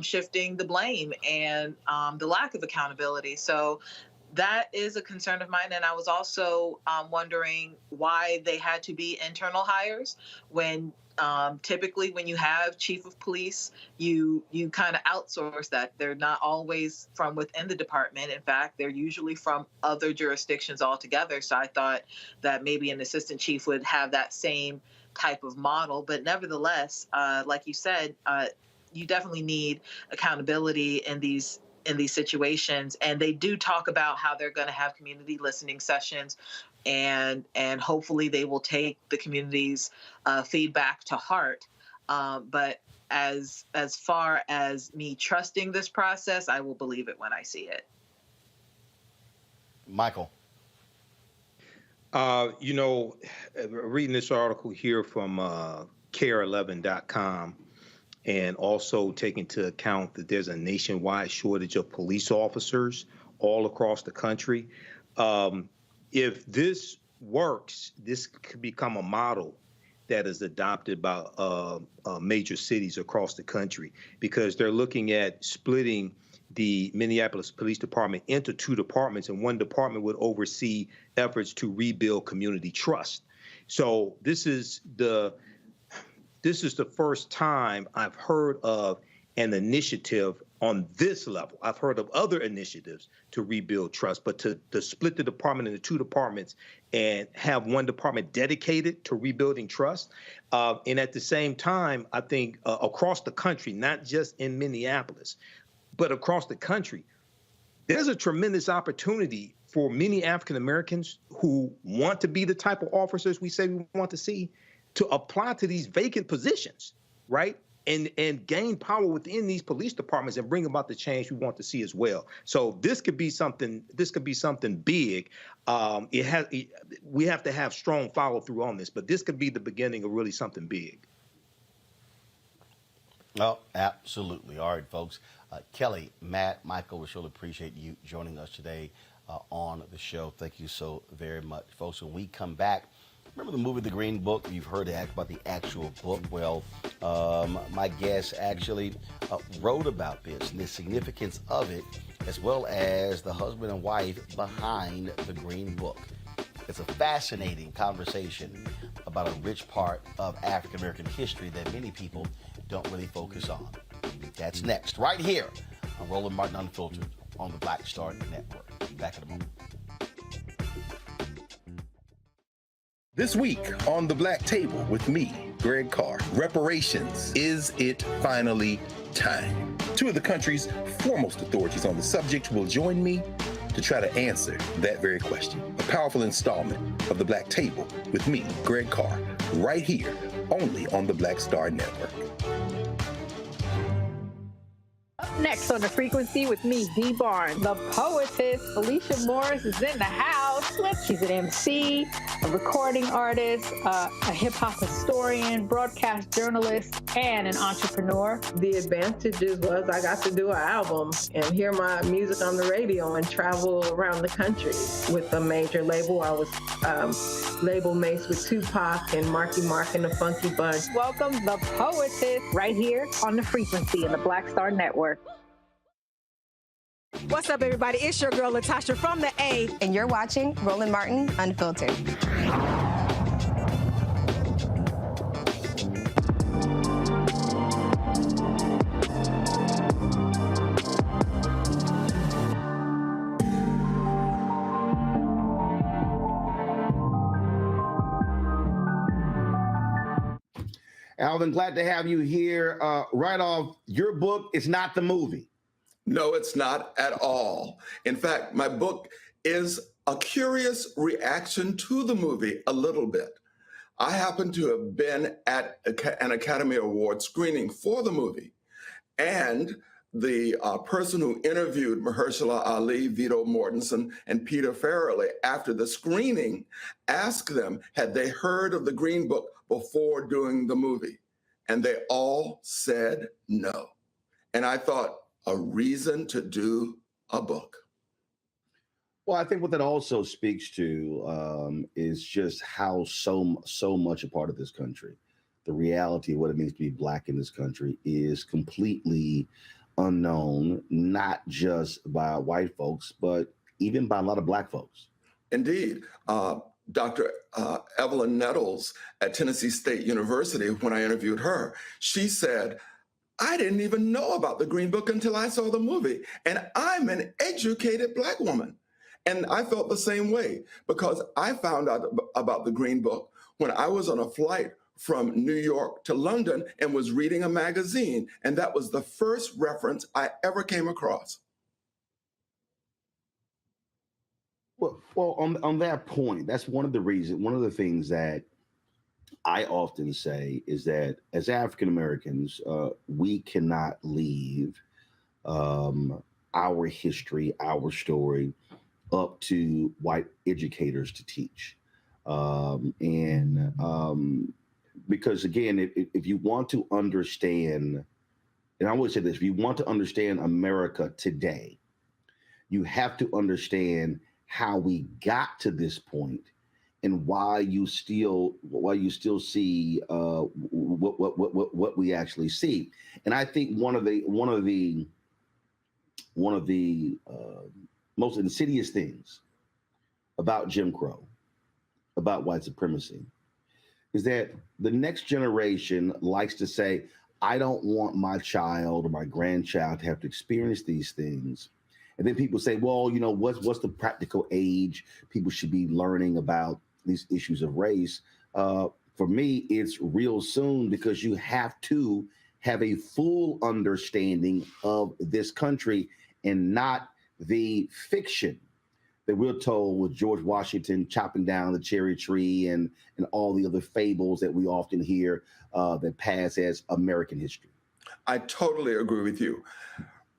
shifting the blame and the lack of accountability. So that is a concern of mine. And I was also wondering why they had to be internal hires when typically when you have chief of police, you kind of outsource that. They're not always from within the department. In fact, they're usually from other jurisdictions altogether. So I thought that maybe an assistant chief would have that same type of model. But nevertheless, like you said, you definitely need accountability in these situations. And they do talk about how they're going to have community listening sessions, and hopefully they will take the community's feedback to heart. But as far as me trusting this process, I will believe it when I see it. Michael. Reading this article here from care11.com, and also take into account that there's a nationwide shortage of police officers all across the country. If this works, this could become a model that is adopted by major cities across the country, because they're looking at splitting the Minneapolis Police Department into two departments, and one department would oversee efforts to rebuild community trust. So this is the first time I've heard of an initiative on this level. I've heard of other initiatives to rebuild trust, but to split the department into two departments and have one department dedicated to rebuilding trust. And at the same time, I think across the country, not just in Minneapolis, but across the country, there's a tremendous opportunity for many African Americans who want to be the type of officers we say we want to see to apply to these vacant positions, right? And gain power within these police departments and bring about the change we want to see as well. So this could be something. This could be something big. We have to have strong follow through on this, but this could be the beginning of really something big. Oh, absolutely. All right, folks. Kelly, Matt, Michael, we surely appreciate you joining us today on the show. Thank you so very much, folks. When we come back, remember the movie The Green Book? You've heard about the actual book. Well, my guest actually wrote about this and the significance of it, as well as the husband and wife behind The Green Book. It's a fascinating conversation about a rich part of African American history that many people don't really focus on. That's next, right here on Roland Martin Unfiltered on the Black Star Network. Back in a moment. This week on The Black Table with me, Greg Carr, reparations. Is it finally time? Two of the country's foremost authorities on the subject will join me to try to answer that very question. A powerful installment of The Black Table with me, Greg Carr, right here, only on the Black Star Network. Up next on The Frequency with me, D. Barnes, the poetess. Alicia Morris is in the house. She's an MC, a recording artist, a hip-hop historian, broadcast journalist, and an entrepreneur. The advantages was I got to do an album and hear my music on the radio and travel around the country with a major label. I was label mates with Tupac and Marky Mark and the Funky Bunch. Welcome, the poetess, right here on The Frequency in the Black Star Network. What's up, everybody? It's your girl, Latasha from the A. And you're watching Roland Martin Unfiltered. Alvin, glad to have you here. Right off, your book is not the movie. No, it's not at all. In fact, my book is a curious reaction to the movie a little bit. I happen to have been at an Academy Award screening for the movie, and the person who interviewed Mahershala Ali, Viggo Mortensen, and Peter Farrelly after the screening asked them, had they heard of the Green Book before doing the movie? And they all said no. And I thought, a reason to do a book. Well, I think what that also speaks to is just how so much a part of this country, the reality of what it means to be Black in this country, is completely unknown, not just by white folks, but even by a lot of Black folks. Indeed. Dr. Evelyn Nettles at Tennessee State University, when I interviewed her, she said, I didn't even know about the Green Book until I saw the movie. And I'm an educated Black woman. And I felt the same way because I found out about the Green Book when I was on a flight from New York to London and was reading a magazine. And that was the first reference I ever came across. Well, on that point, that's one of the things that I often say is that as African Americans, we cannot leave our history, our story up to white educators to teach. Because again, if you want to understand, and I always say this, if you want to understand America today, you have to understand how we got to this point and why you still see what we actually see. And I think one of the most insidious things about Jim Crow, about white supremacy, is that the next generation likes to say, I don't want my child or my grandchild to have to experience these things. And then people say, well, you know, what's the practical age people should be learning about these issues of race? For me, it's real soon, because you have to have a full understanding of this country and not the fiction that we're told with George Washington chopping down the cherry tree and all the other fables that we often hear that pass as American history. I totally agree with you.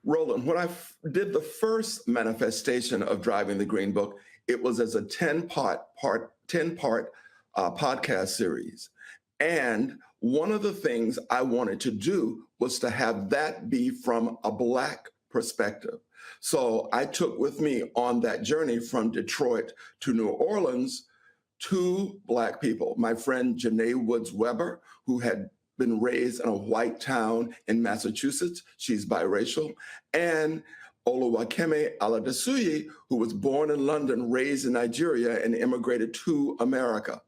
Roland, when I did the first manifestation of Driving the Green Book, it was as a 10-part podcast series. And one of the things I wanted to do was to have that be from a Black perspective. So I took with me on that journey from Detroit to New Orleans 2 Black people. My friend Janae Woods Weber, who had been raised in a white town in Massachusetts. She's biracial. And Oluwakemi Aladesuyi, who was born in London, raised in Nigeria, and immigrated to America.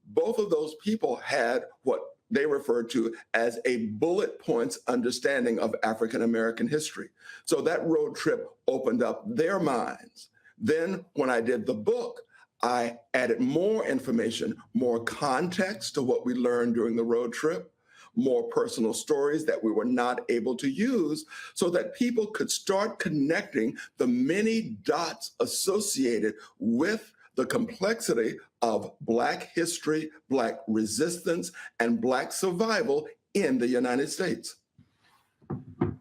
Both of those people had what they referred to as a bullet points understanding of African American history. So that road trip opened up their minds. Then when I did the book, I added more information, more context to what we learned during the road trip, more personal stories that we were not able to use, so that people could start connecting the many dots associated with the complexity of Black history, Black resistance, and Black survival in the United States.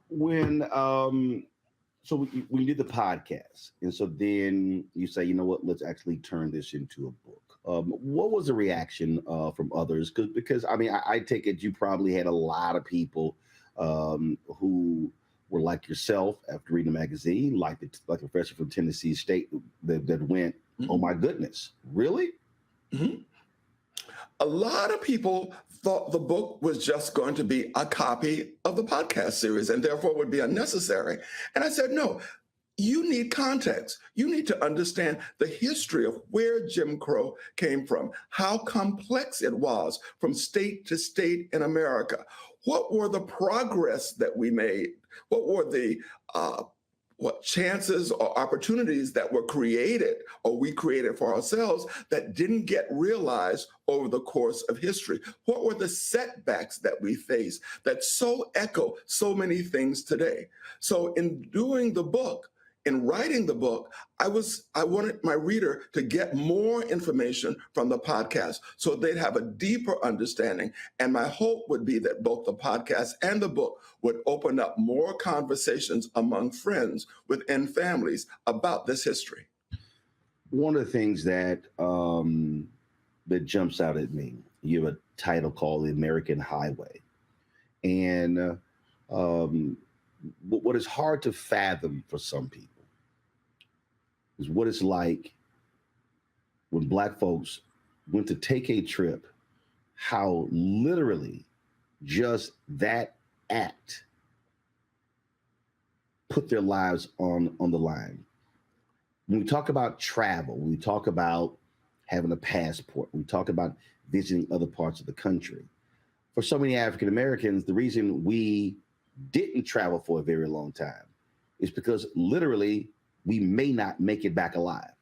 When we did the podcast, and so then you say, you know what, let's actually turn this into a book. What was the reaction from others? Because I mean, I take it you probably had a lot of people who were like yourself after reading the magazine, like the professor from Tennessee State that went, mm-hmm. Oh my goodness, really? Mm-hmm. A lot of people thought the book was just going to be a copy of the podcast series and therefore would be unnecessary. And I said, no, you need context. You need to understand the history of where Jim Crow came from, how complex it was from state to state in America. What were the progress that we made? What were the what chances or opportunities that were created or we created for ourselves that didn't get realized over the course of history? What were the setbacks that we faced that so echo so many things today? So in doing the book, in writing the book, I wanted my reader to get more information from the podcast so they'd have a deeper understanding. And my hope would be that both the podcast and the book would open up more conversations among friends within families about this history. One of the things that that jumps out at me, you have a title called The American Highway. And what is hard to fathom for some people is what it's like when Black folks went to take a trip, how literally just that act put their lives on the line. When we talk about travel, when we talk about having a passport, we talk about visiting other parts of the country. For so many African Americans, the reason we didn't travel for a very long time is because literally we may not make it back alive.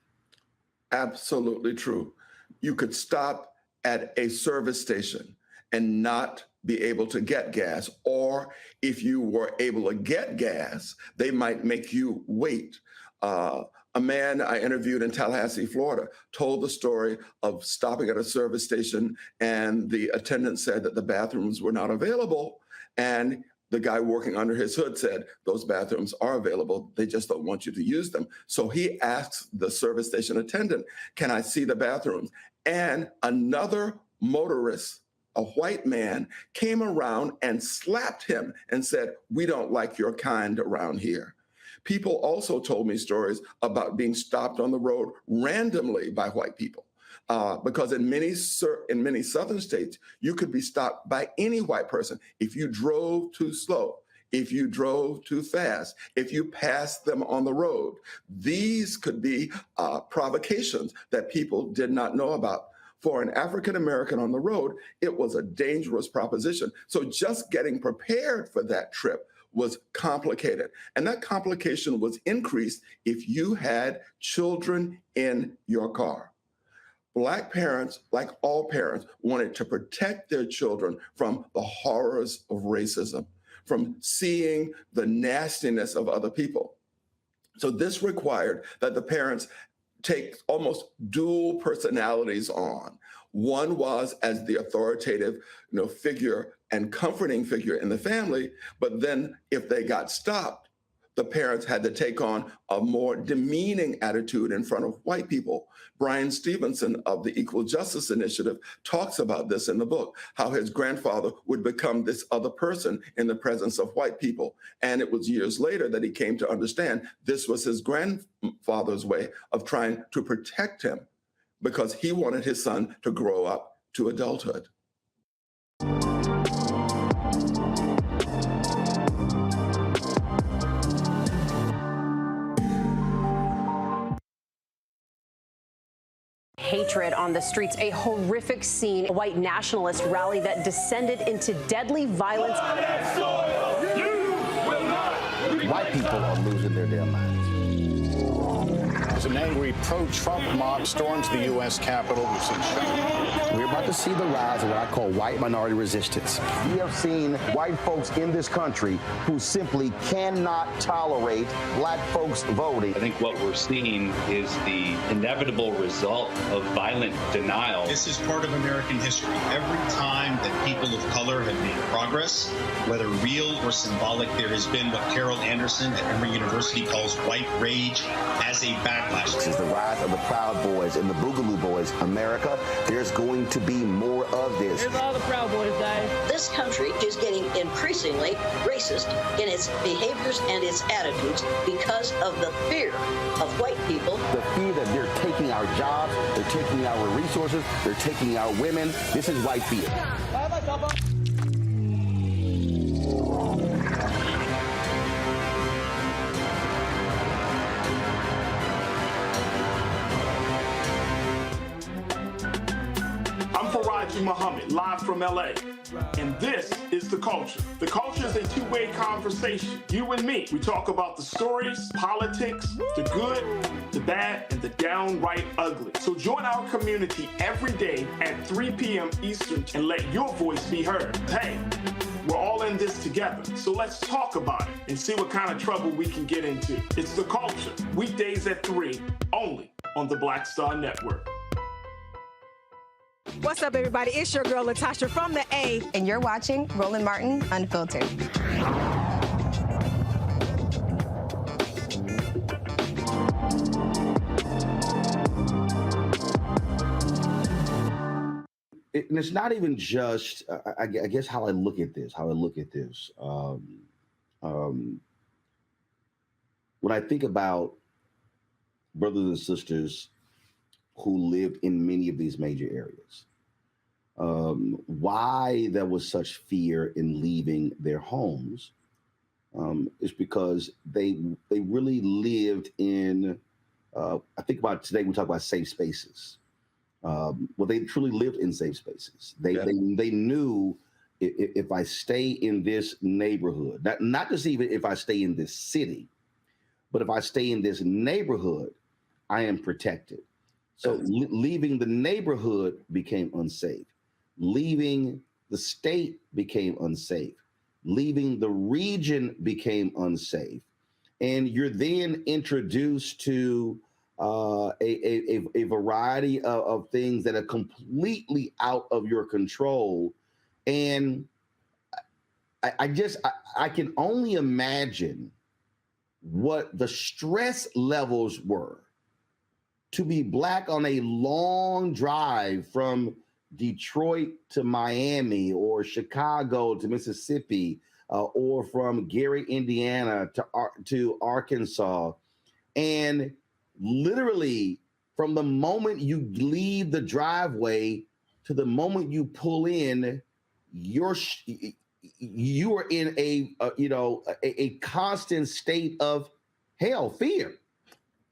Absolutely true. You could stop at a service station and not be able to get gas, or if you were able to get gas, they might make you wait. A man I interviewed in Tallahassee, Florida, told the story of stopping at a service station and the attendant said that the bathrooms were not available, and the guy working under his hood said, those bathrooms are available, they just don't want you to use them. So he asked the service station attendant, can I see the bathrooms? And another motorist, a white man, came around and slapped him and said, we don't like your kind around here. People also told me stories about being stopped on the road randomly by white people. Because in many southern states, you could be stopped by any white person if you drove too slow, if you drove too fast, if you passed them on the road. These could be provocations that people did not know about. For an African American on the road, it was a dangerous proposition. So just getting prepared for that trip was complicated. And that complication was increased if you had children in your car. Black parents, like all parents, wanted to protect their children from the horrors of racism, from seeing the nastiness of other people. So this required that the parents take almost dual personalities on. One was as the authoritative, figure and comforting figure in the family, but then if they got stopped, the parents had to take on a more demeaning attitude in front of white people. Brian Stevenson of the Equal Justice Initiative talks about this in the book, how his grandfather would become this other person in the presence of white people. And it was years later that he came to understand this was his grandfather's way of trying to protect him because he wanted his son to grow up to adulthood. Hatred on the streets, a horrific scene, a white nationalist rally that descended into deadly violence. White people are losing their damn minds. As an angry pro-Trump mob storms the U.S. Capitol, we've seen shooting. We're about to see the rise of what I call white minority resistance. We have seen white folks in this country who simply cannot tolerate black folks voting. I think what we're seeing is the inevitable result of violent denial. This is part of American history. Every time that people of color have made progress, whether real or symbolic, there has been what Carol Anderson at Emory University calls white rage as a backlash. This is the rise of the Proud Boys and the Boogaloo Boys. America, there's going to be more of this. Here's all the Proud Boys, Dave. This country is getting increasingly racist in its behaviors and its attitudes because of the fear of white people. The fear that they're taking our jobs, they're taking our resources, they're taking our women. This is white fear. Muhammad, live from LA. And this is The Culture. The Culture is a two-way conversation. You and me. We talk about the stories, politics, the good, the bad, and the downright ugly. So join our community every day at 3 p.m. Eastern and let your voice be heard. Hey, we're all in this together. So let's talk about it and see what kind of trouble we can get into. It's The Culture. Weekdays at 3, only on the Black Star Network. What's up, everybody? It's your girl, Latasha from the A. And you're watching Roland Martin Unfiltered. And it's not even just, I guess, how I look at this. When I think about brothers and sisters who lived in many of these major areas, why there was such fear in leaving their homes is because they really lived in, I think about today, we talk about safe spaces. Well, they truly lived in safe spaces. They knew if I stay in this neighborhood, not just even if I stay in this city, but if I stay in this neighborhood, I am protected. So leaving the neighborhood became unsafe. Leaving the state became unsafe. Leaving the region became unsafe. And you're then introduced to a variety of things that are completely out of your control. And I can only imagine what the stress levels were to be Black on a long drive from Detroit to Miami or Chicago to Mississippi, or from Gary, Indiana to Arkansas. And literally from the moment you leave the driveway to the moment you pull in, you are in a constant state of fear.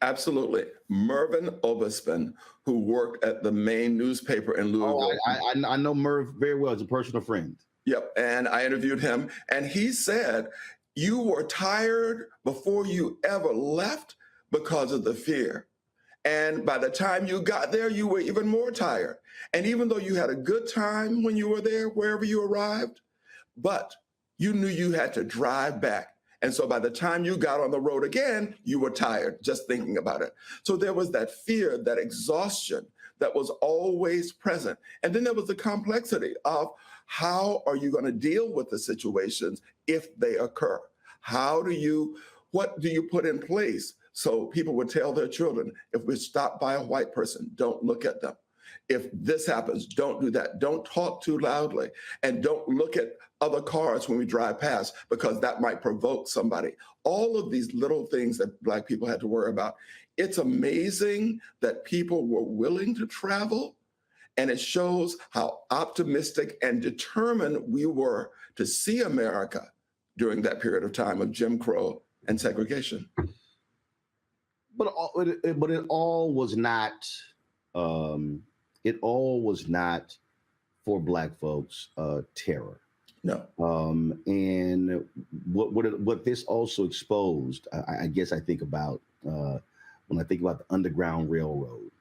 Absolutely. Mervyn Obispan, who worked at the main newspaper in Louisville. Oh, I know Merv very well as a personal friend. Yep, and I interviewed him, and he said, you were tired before you ever left because of the fear. And by the time you got there, you were even more tired. And even though you had a good time when you were there, wherever you arrived, but you knew you had to drive back. And so by the time you got on the road again, you were tired just thinking about it. So there was that fear, that exhaustion that was always present. And then there was the complexity of how are you going to deal with the situations if they occur? What do you put in place? So people would tell their children, if we're stopped by a white person, don't look at them. If this happens, don't do that. Don't talk too loudly. And don't look at other cars when we drive past, because that might provoke somebody. All of these little things that Black people had to worry about. It's amazing that people were willing to travel. And it shows how optimistic and determined we were to see America during that period of time of Jim Crow and segregation. But it all was not. It all was not for Black folks terror. No. And what this also exposed, I guess I think about when I think about the Underground Railroad.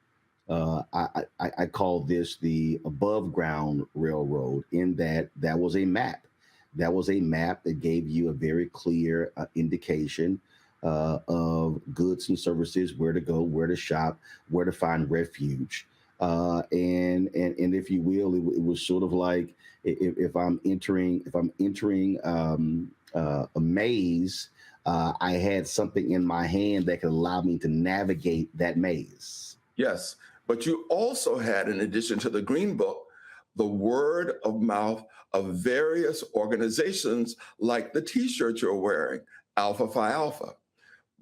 I call this the above ground railroad, in that was a map. That was a map that gave you a very clear indication of goods and services, where to go, where to shop, where to find refuge. And if you will, it was sort of like if I'm entering a maze, I had something in my hand that could allow me to navigate that maze. Yes, but you also had, in addition to the Green Book, the word of mouth of various organizations like the T-shirt you're wearing, Alpha Phi Alpha.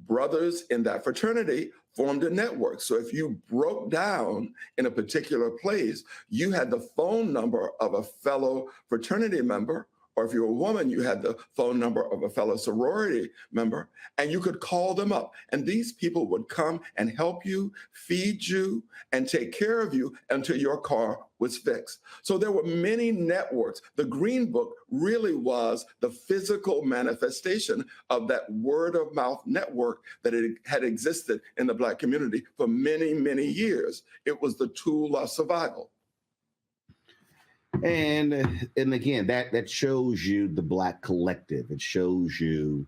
Brothers in that fraternity formed a network. So if you broke down in a particular place, you had the phone number of a fellow fraternity member, or if you're a woman, you had the phone number of a fellow sorority member, and you could call them up. And these people would come and help you, feed you, and take care of you until your car was fixed. So there were many networks. The Green Book really was the physical manifestation of that word of mouth network that it had existed in the Black community for many, many years. It was the tool of survival. And again, that shows you the Black collective. It shows you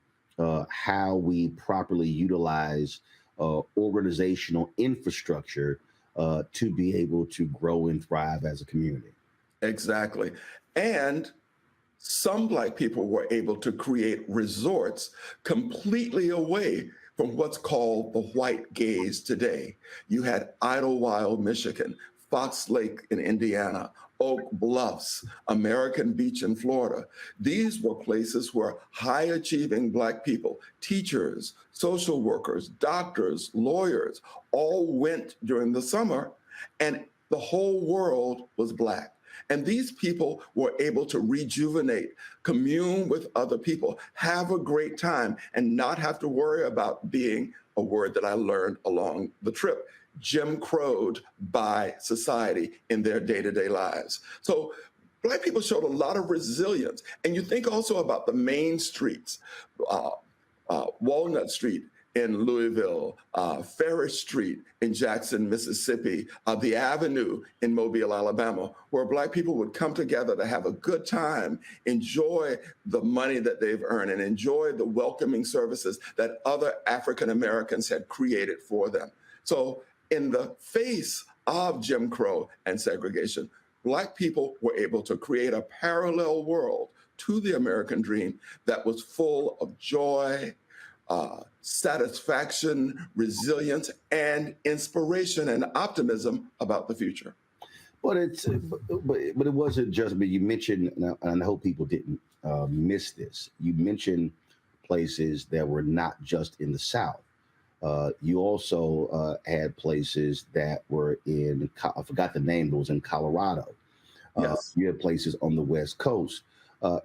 how we properly utilize organizational infrastructure to be able to grow and thrive as a community. Exactly. And some Black people were able to create resorts completely away from what's called the white gaze today. You had Idlewild, Michigan, Fox Lake in Indiana, Oak Bluffs, American Beach in Florida. These were places where high-achieving Black people, teachers, social workers, doctors, lawyers, all went during the summer, and the whole world was Black. And these people were able to rejuvenate, commune with other people, have a great time, and not have to worry about being, a word that I learned along the trip, Jim Crowed by society in their day-to-day lives. So Black people showed a lot of resilience. And you think also about the main streets, Walnut Street in Louisville, Ferris Street in Jackson, Mississippi, the Avenue in Mobile, Alabama, where Black people would come together to have a good time, enjoy the money that they've earned, and enjoy the welcoming services that other African Americans had created for them. So in the face of Jim Crow and segregation, Black people were able to create a parallel world to the American dream that was full of joy, satisfaction, resilience, and inspiration and optimism about the future. But it wasn't just, but you mentioned, and I hope people didn't miss this, you mentioned places that were not just in the South. You also had places that were in, I forgot the name, but it was in Colorado. Yes. You had places on the West Coast.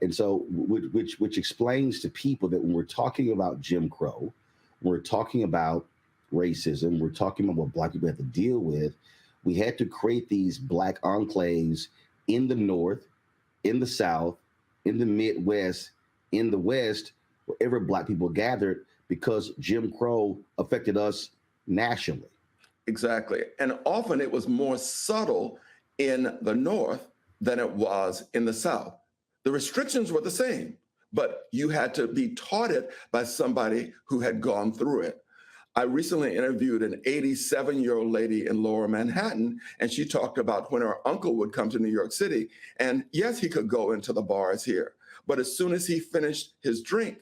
And so, which explains to people that when we're talking about Jim Crow, we're talking about racism, we're talking about what Black people have to deal with, we had to create these Black enclaves in the North, in the South, in the Midwest, in the West, wherever Black people gathered, because Jim Crow affected us nationally. Exactly. And often it was more subtle in the North than it was in the South. The restrictions were the same, but you had to be taught it by somebody who had gone through it. I recently interviewed an 87-year-old lady in Lower Manhattan, and she talked about when her uncle would come to New York City. And yes, he could go into the bars here, but as soon as he finished his drink,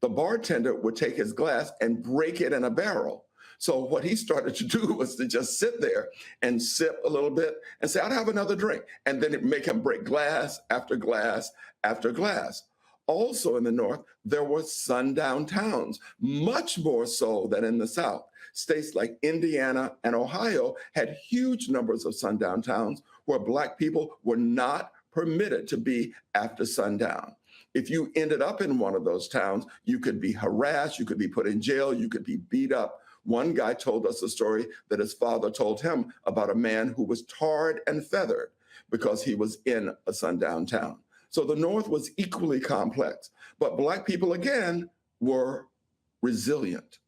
the bartender would take his glass and break it in a barrel. So what he started to do was to just sit there and sip a little bit and say, I'd have another drink. And then it make him break glass after glass after glass. Also in the North, there were sundown towns, much more so than in the South. States like Indiana and Ohio had huge numbers of sundown towns where Black people were not permitted to be after sundown. If you ended up in one of those towns, you could be harassed, you could be put in jail, you could be beat up. One guy told us a story that his father told him about a man who was tarred and feathered because he was in a sundown town. So the North was equally complex, but Black people, again, were resilient.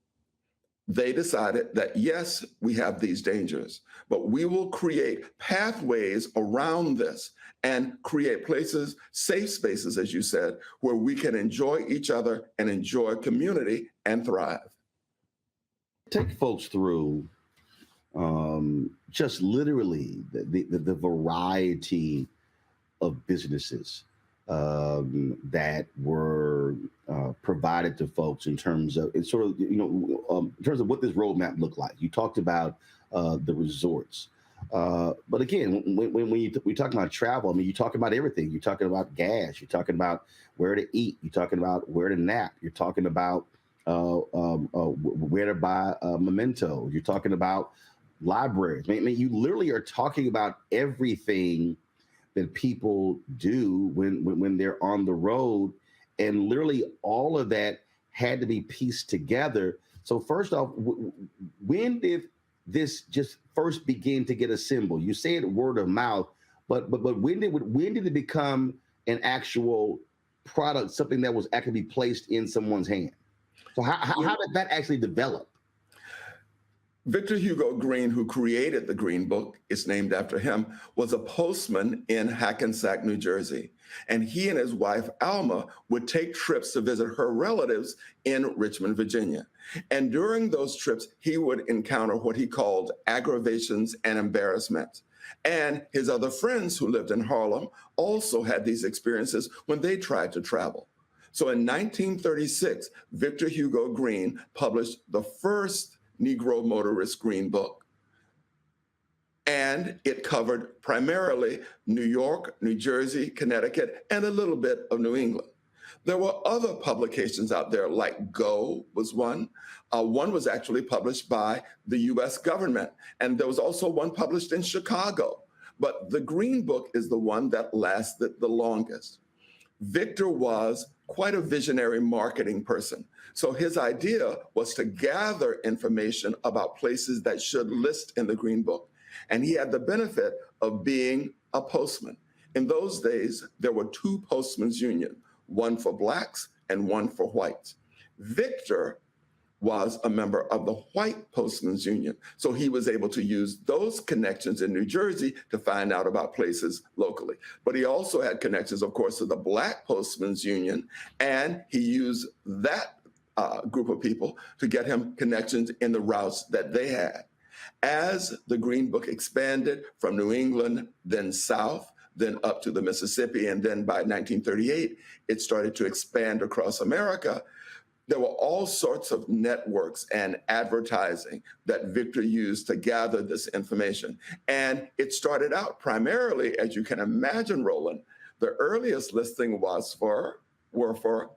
They decided that, yes, we have these dangers, but we will create pathways around this and create places, safe spaces, as you said, where we can enjoy each other and enjoy community and thrive. Take folks through just literally the variety of businesses that were provided to folks in terms of, it's sort of, in terms of what this roadmap looked like. You talked about the resorts. But again, when we talk about travel, I mean, you're talking about everything. You're talking about gas. You're talking about where to eat. You're talking about where to nap. You're talking about where to buy mementos. You're talking about libraries. I mean, you literally are talking about everything that people do when they're on the road, and literally all of that had to be pieced together. So first off, when did this just first begin to get assembled? You said word of mouth, But when did it become an actual product, something that was actually placed in someone's hand? So how did that actually develop? Victor Hugo Green, who created the Green Book, it's named after him, was a postman in Hackensack, New Jersey. And he and his wife, Alma, would take trips to visit her relatives in Richmond, Virginia. And during those trips, he would encounter what he called aggravations and embarrassments. And his other friends who lived in Harlem also had these experiences when they tried to travel. So in 1936, Victor Hugo Green published the first Negro Motorist Green Book. And it covered primarily New York, New Jersey, Connecticut, and a little bit of New England. There were other publications out there, like Go was one. One was actually published by the US government, and there was also one published in Chicago. But the Green Book is the one that lasted the longest. Victor was quite a visionary marketing person. So his idea was to gather information about places that should list in the Green Book. And he had the benefit of being a postman. In those days, there were two postmen's unions, one for Blacks and one for whites. Victor was a member of the White Postmen's Union. So he was able to use those connections in New Jersey to find out about places locally. But he also had connections, of course, to the Black Postmen's Union, and he used that group of people to get him connections in the routes that they had. As the Green Book expanded from New England, then south, then up to the Mississippi, and then by 1938, it started to expand across America. There were all sorts of networks and advertising that Victor used to gather this information. And it started out primarily, as you can imagine, Roland, the earliest listing were for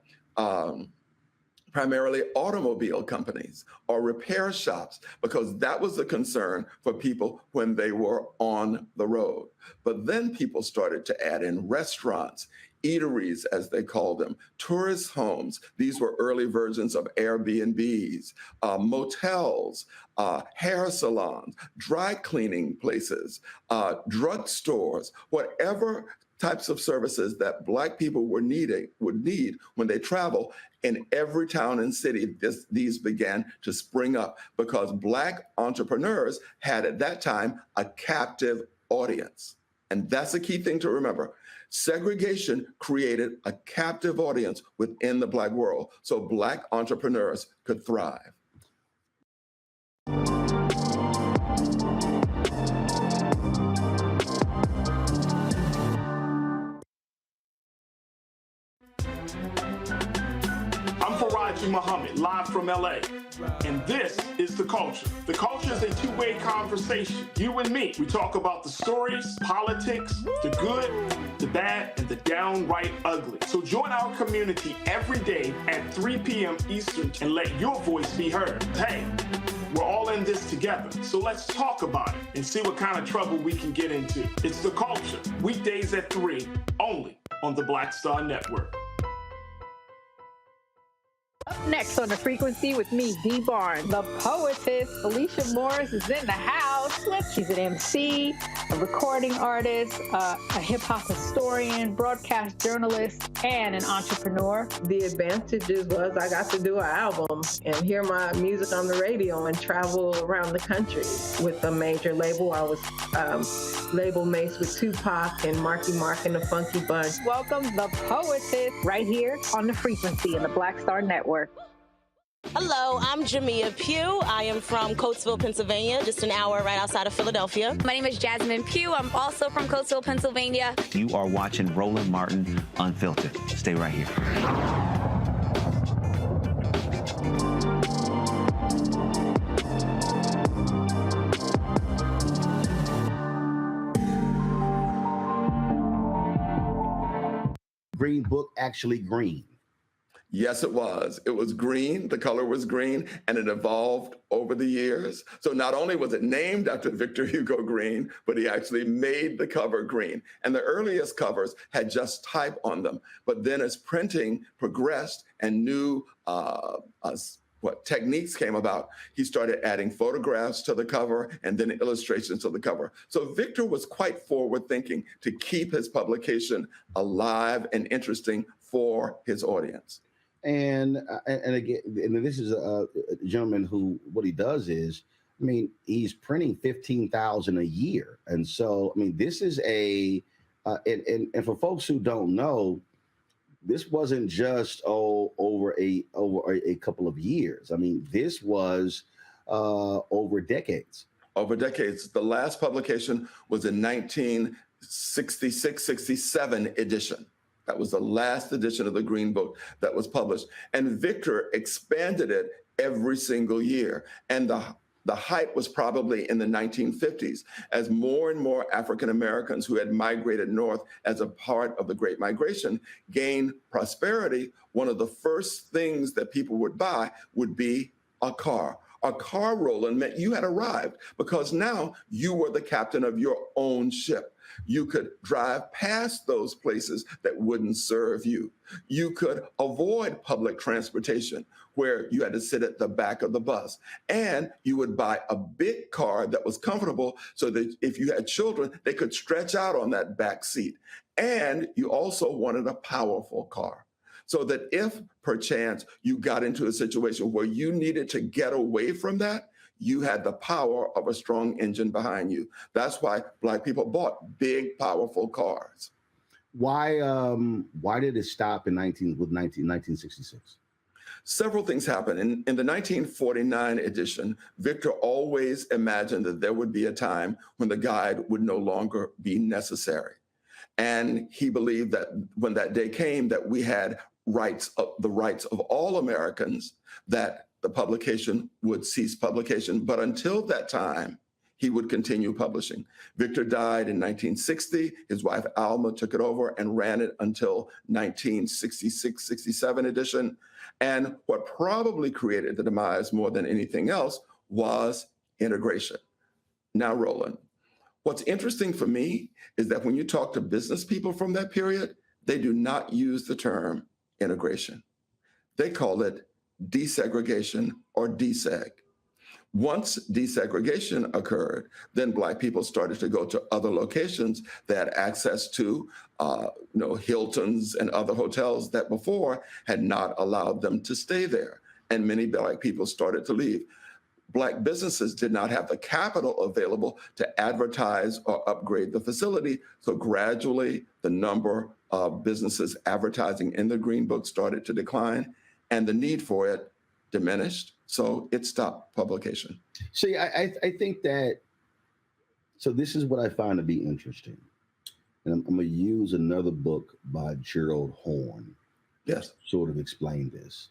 primarily automobile companies or repair shops, because that was a concern for people when they were on the road. But then people started to add in restaurants, eateries, as they called them, tourist homes. These were early versions of Airbnbs, motels, hair salons, dry cleaning places, drugstores, whatever types of services that Black people would need when they travel. In every town and city, these began to spring up because Black entrepreneurs had at that time a captive audience. And that's a key thing to remember. Segregation created a captive audience within the Black world, so Black entrepreneurs could thrive. Muhammad, live from LA. And this is The Culture. The Culture is a two-way conversation. You and me, we talk about the stories, politics, the good, the bad, and the downright ugly. So join our community every day at 3 p.m. Eastern and let your voice be heard. Hey, we're all in this together, so let's talk about it and see what kind of trouble we can get into. It's The Culture, weekdays at 3, only on the Black Star Network. Up next on The Frequency with me, D. Barnes, the poetess. Alicia Morris is in the house. She's an MC, a recording artist, a hip-hop historian, broadcast journalist, and an entrepreneur. The advantages was I got to do an album and hear my music on the radio and travel around the country with a major label. I was label mates with Tupac and Marky Mark and the Funky Bunch. Welcome, the poetess, right here on The Frequency in the Black Star Network. Hello, I'm Jamia Pugh. I am from Coatesville, Pennsylvania, just an hour right outside of Philadelphia. My name is Jasmine Pugh. I'm also from Coatesville, Pennsylvania. You are watching Roland Martin Unfiltered. Stay right here. Green Book actually green? Yes, it was. It was green. The color was green, and it evolved over the years. So not only was it named after Victor Hugo Green, but he actually made the cover green. And the earliest covers had just type on them. But then as printing progressed and new techniques came about, he started adding photographs to the cover and then illustrations to the cover. So Victor was quite forward thinking to keep his publication alive and interesting for his audience. And again, and this is a gentleman who, what he does is, I mean, he's printing 15,000 a year. And so, I mean, this is and for folks who don't know, this wasn't just over a couple of years. I mean, this was over decades. Over decades. The last publication was in 1966-67 edition. That was the last edition of the Green Book that was published. And Victor expanded it every single year. And the height was probably in the 1950s, as more and more African Americans who had migrated north as a part of the Great Migration gained prosperity. One of the first things that people would buy would be a car. A car, Roland, meant you had arrived, because now you were the captain of your own ship. You could drive past those places that wouldn't serve you. You could avoid public transportation where you had to sit at the back of the bus. And you would buy a big car that was comfortable so that if you had children, they could stretch out on that back seat. And you also wanted a powerful car, so that if perchance you got into a situation where you needed to get away from that, you had the power of a strong engine behind you. That's why Black people bought big, powerful cars. Why did it stop in 1966? Several things happened. In the 1949 edition, Victor always imagined that there would be a time when the guide would no longer be necessary. And he believed that when that day came, that we had the rights of all Americans, that the publication would cease publication. But until that time, he would continue publishing. Victor died in 1960. His wife, Alma, took it over and ran it until 1966-67 edition. And what probably created the demise more than anything else was integration. Now, Roland, what's interesting for me is that when you talk to business people from that period, they do not use the term integration. They call it desegregation or deseg. Once desegregation occurred, then Black people started to go to other locations. They had access to Hiltons and other hotels that before had not allowed them to stay there. And many Black people started to leave. Black businesses did not have the capital available to advertise or upgrade the facility. So gradually, the number of businesses advertising in the Green Book started to decline, and the need for it diminished. So it stopped publication. See, I think that, so this is what I find to be interesting. And I'm going to use another book by Gerald Horne. Yes. Sort of explain this.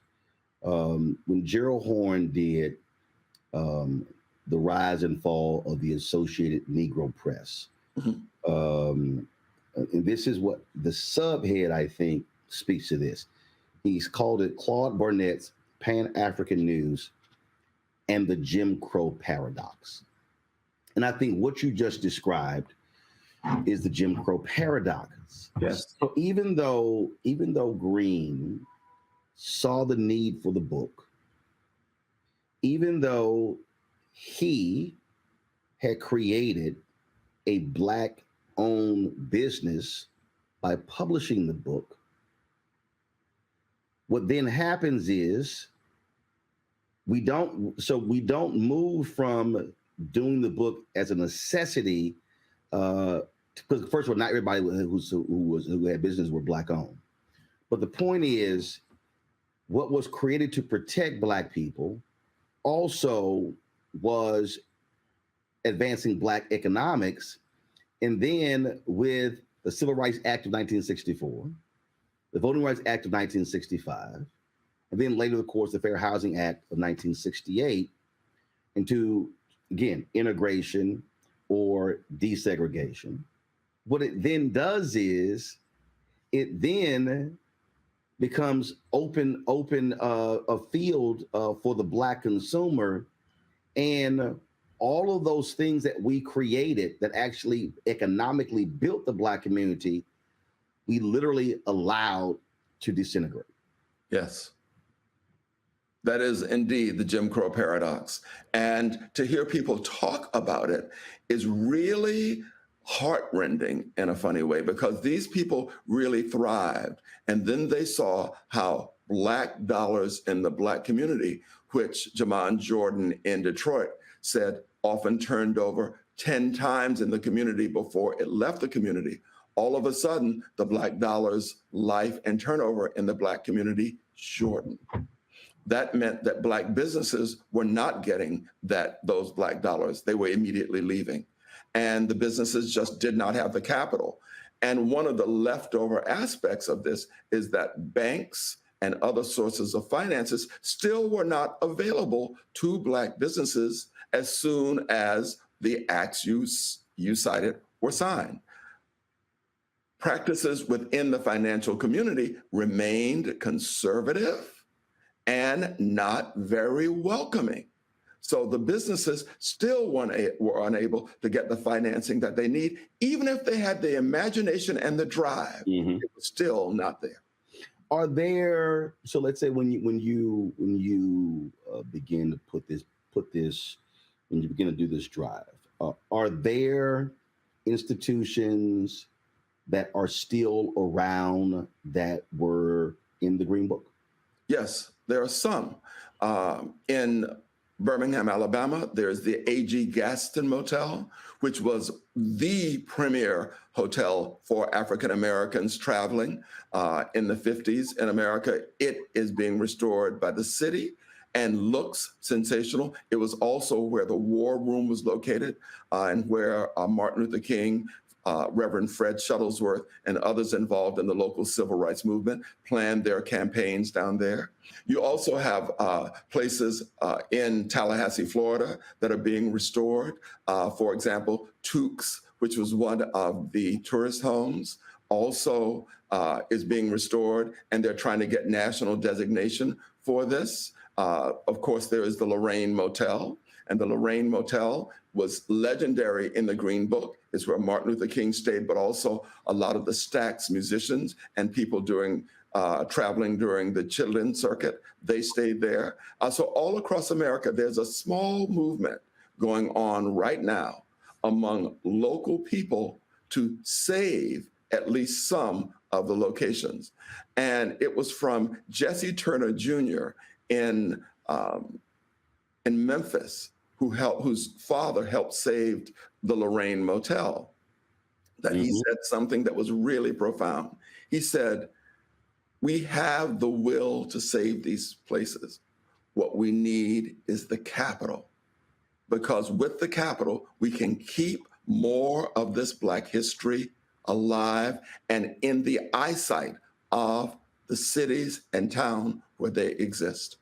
When Gerald Horne did the rise and fall of the Associated Negro Press, and this is what the subhead, I think, speaks to this. He's called it Claude Barnett's Pan-African News and the Jim Crow Paradox. And I think what you just described is the Jim Crow paradox. Yes. So even though Green saw the need for the book, even though he had created a Black-owned business by publishing the book, what then happens is we don't move from doing the book as a necessity, because first of all, not everybody who had business were Black owned. But the point is, what was created to protect Black people also was advancing Black economics. And then with the Civil Rights Act of 1964, the Voting Rights Act of 1965, and then later, of course, the Fair Housing Act of 1968, into, again, integration or desegregation. What it then does is it then becomes open a field for the Black consumer, and all of those things that we created that actually economically built the Black community, we literally allowed to disintegrate. Yes. That is indeed the Jim Crow paradox. And to hear people talk about it is really heartrending in a funny way, because these people really thrived. And then they saw how Black dollars in the Black community, which Jamon Jordan in Detroit said often turned over 10 times in the community before it left the community. All of a sudden, the Black dollar's life and turnover in the Black community shortened. That meant that Black businesses were not getting those Black dollars. They were immediately leaving. And the businesses just did not have the capital. And one of the leftover aspects of this is that banks and other sources of finances still were not available to Black businesses as soon as the acts you cited were signed. Practices within the financial community remained conservative and not very welcoming. So the businesses still were unable to get the financing that they need, even if they had the imagination and the drive. It was still not there. Are there? So let's say when you begin to when you begin to do this drive, are there institutions that are still around that were in the Green Book? Yes, there are some. In Birmingham, Alabama, there's the A.G. Gaston Motel, which was the premier hotel for African Americans traveling in the 50s in America. It is being restored by the city and looks sensational. It was also where the War Room was located and where Martin Luther King, Reverend Fred Shuttlesworth, and others involved in the local civil rights movement planned their campaigns down there. You also have places in Tallahassee, Florida, that are being restored. For example, Tukes, which was one of the tourist homes, also is being restored, and they're trying to get national designation for this. Of course, there is the Lorraine Motel, and the Lorraine Motel was legendary in the Green Book. It's where Martin Luther King stayed, but also a lot of the Stax musicians and people traveling during the Chitlin circuit, they stayed there. So all across America, there's a small movement going on right now among local people to save at least some of the locations. And it was from Jesse Turner Jr. in Memphis, whose father helped save the Lorraine Motel, that he said something that was really profound. He said, "We have the will to save these places. What we need is the capital, because with the capital, we can keep more of this Black history alive and in the eyesight of the cities and town where they exist."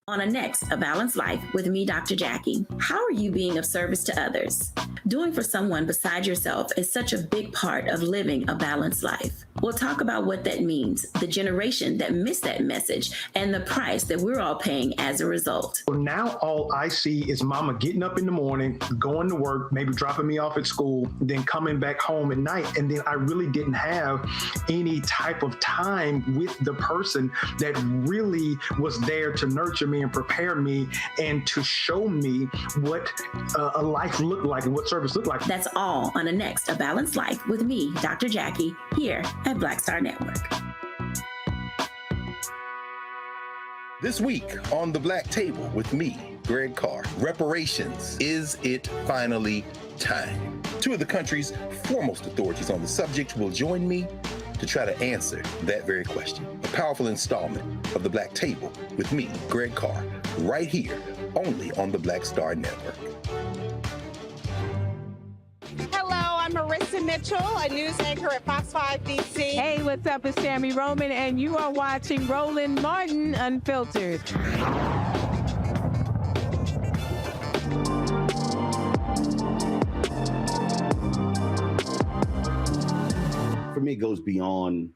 On a next, A Balanced Life with me, Dr. Jackie. How are you being of service to others? Doing for someone beside yourself is such a big part of living a balanced life. We'll talk about what that means, the generation that missed that message, and the price that we're all paying as a result. Well, now all I see is mama getting up in the morning, going to work, maybe dropping me off at school, then coming back home at night. And then I really didn't have any type of time with the person that really was there to nurture me and prepare me and to show me what a life looked like and what service looked like. That's all on the next A Balanced Life with me, Dr. Jackie, here at Black Star Network. This week on The Black Table with me, Greg Carr, reparations, is it finally time? Two of the country's foremost authorities on the subject will join me to try to answer that very question. A powerful installment of The Black Table with me, Greg Carr, right here, only on the Black Star Network. Hello, I'm Marissa Mitchell, a news anchor at Fox 5 DC. Hey, what's up? It's Sammy Roman, and you are watching Roland Martin Unfiltered. For me, it goes beyond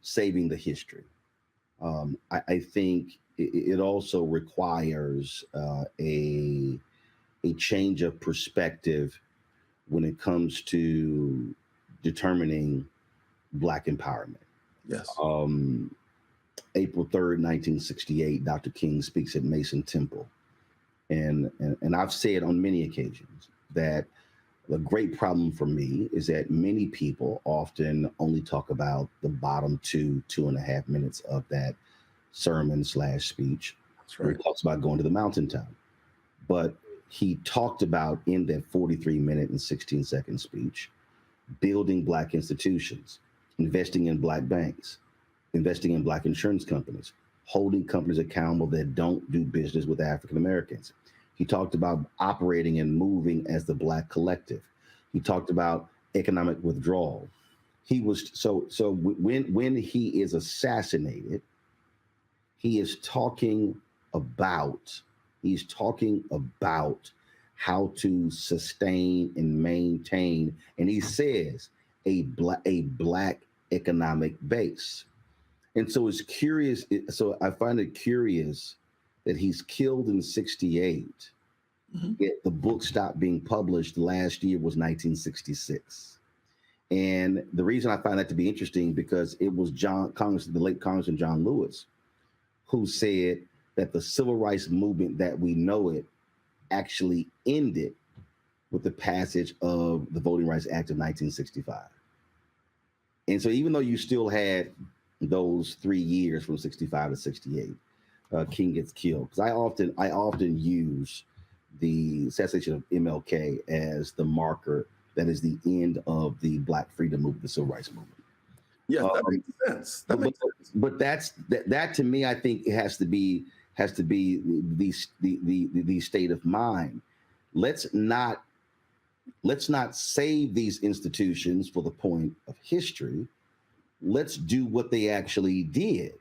saving the history. I think it also requires a change of perspective when it comes to determining Black empowerment. Yes. April 3rd, 1968, Dr. King speaks at Mason Temple. And I've said on many occasions that the great problem for me is that many people often only talk about the bottom 2.5 minutes of that sermon/speech. That's right. He talks about going to the mountaintop. But he talked about in that 43-minute and 16-second speech, building Black institutions, investing in Black banks, investing in Black insurance companies, holding companies accountable that don't do business with African Americans. He talked about operating and moving as the Black collective. He talked about economic withdrawal. He was so when he is assassinated, he's talking about how to sustain and maintain, and he says a Black economic base. And so it's curious. So I find it curious that he's killed in 68. Yet the book stopped being published last year was 1966. And the reason I find that to be interesting because it was the late Congressman John Lewis, who said that the civil rights movement that we know it actually ended with the passage of the Voting Rights Act of 1965. And so even though you still had those 3 years from 65 to 68, King gets killed. Because I often use the assassination of MLK as the marker that is the end of the Black freedom movement, the civil rights movement. Yeah, that makes sense. But that to me, I think it has to be the state of mind. Let's not save these institutions for the point of history. Let's do what they actually did.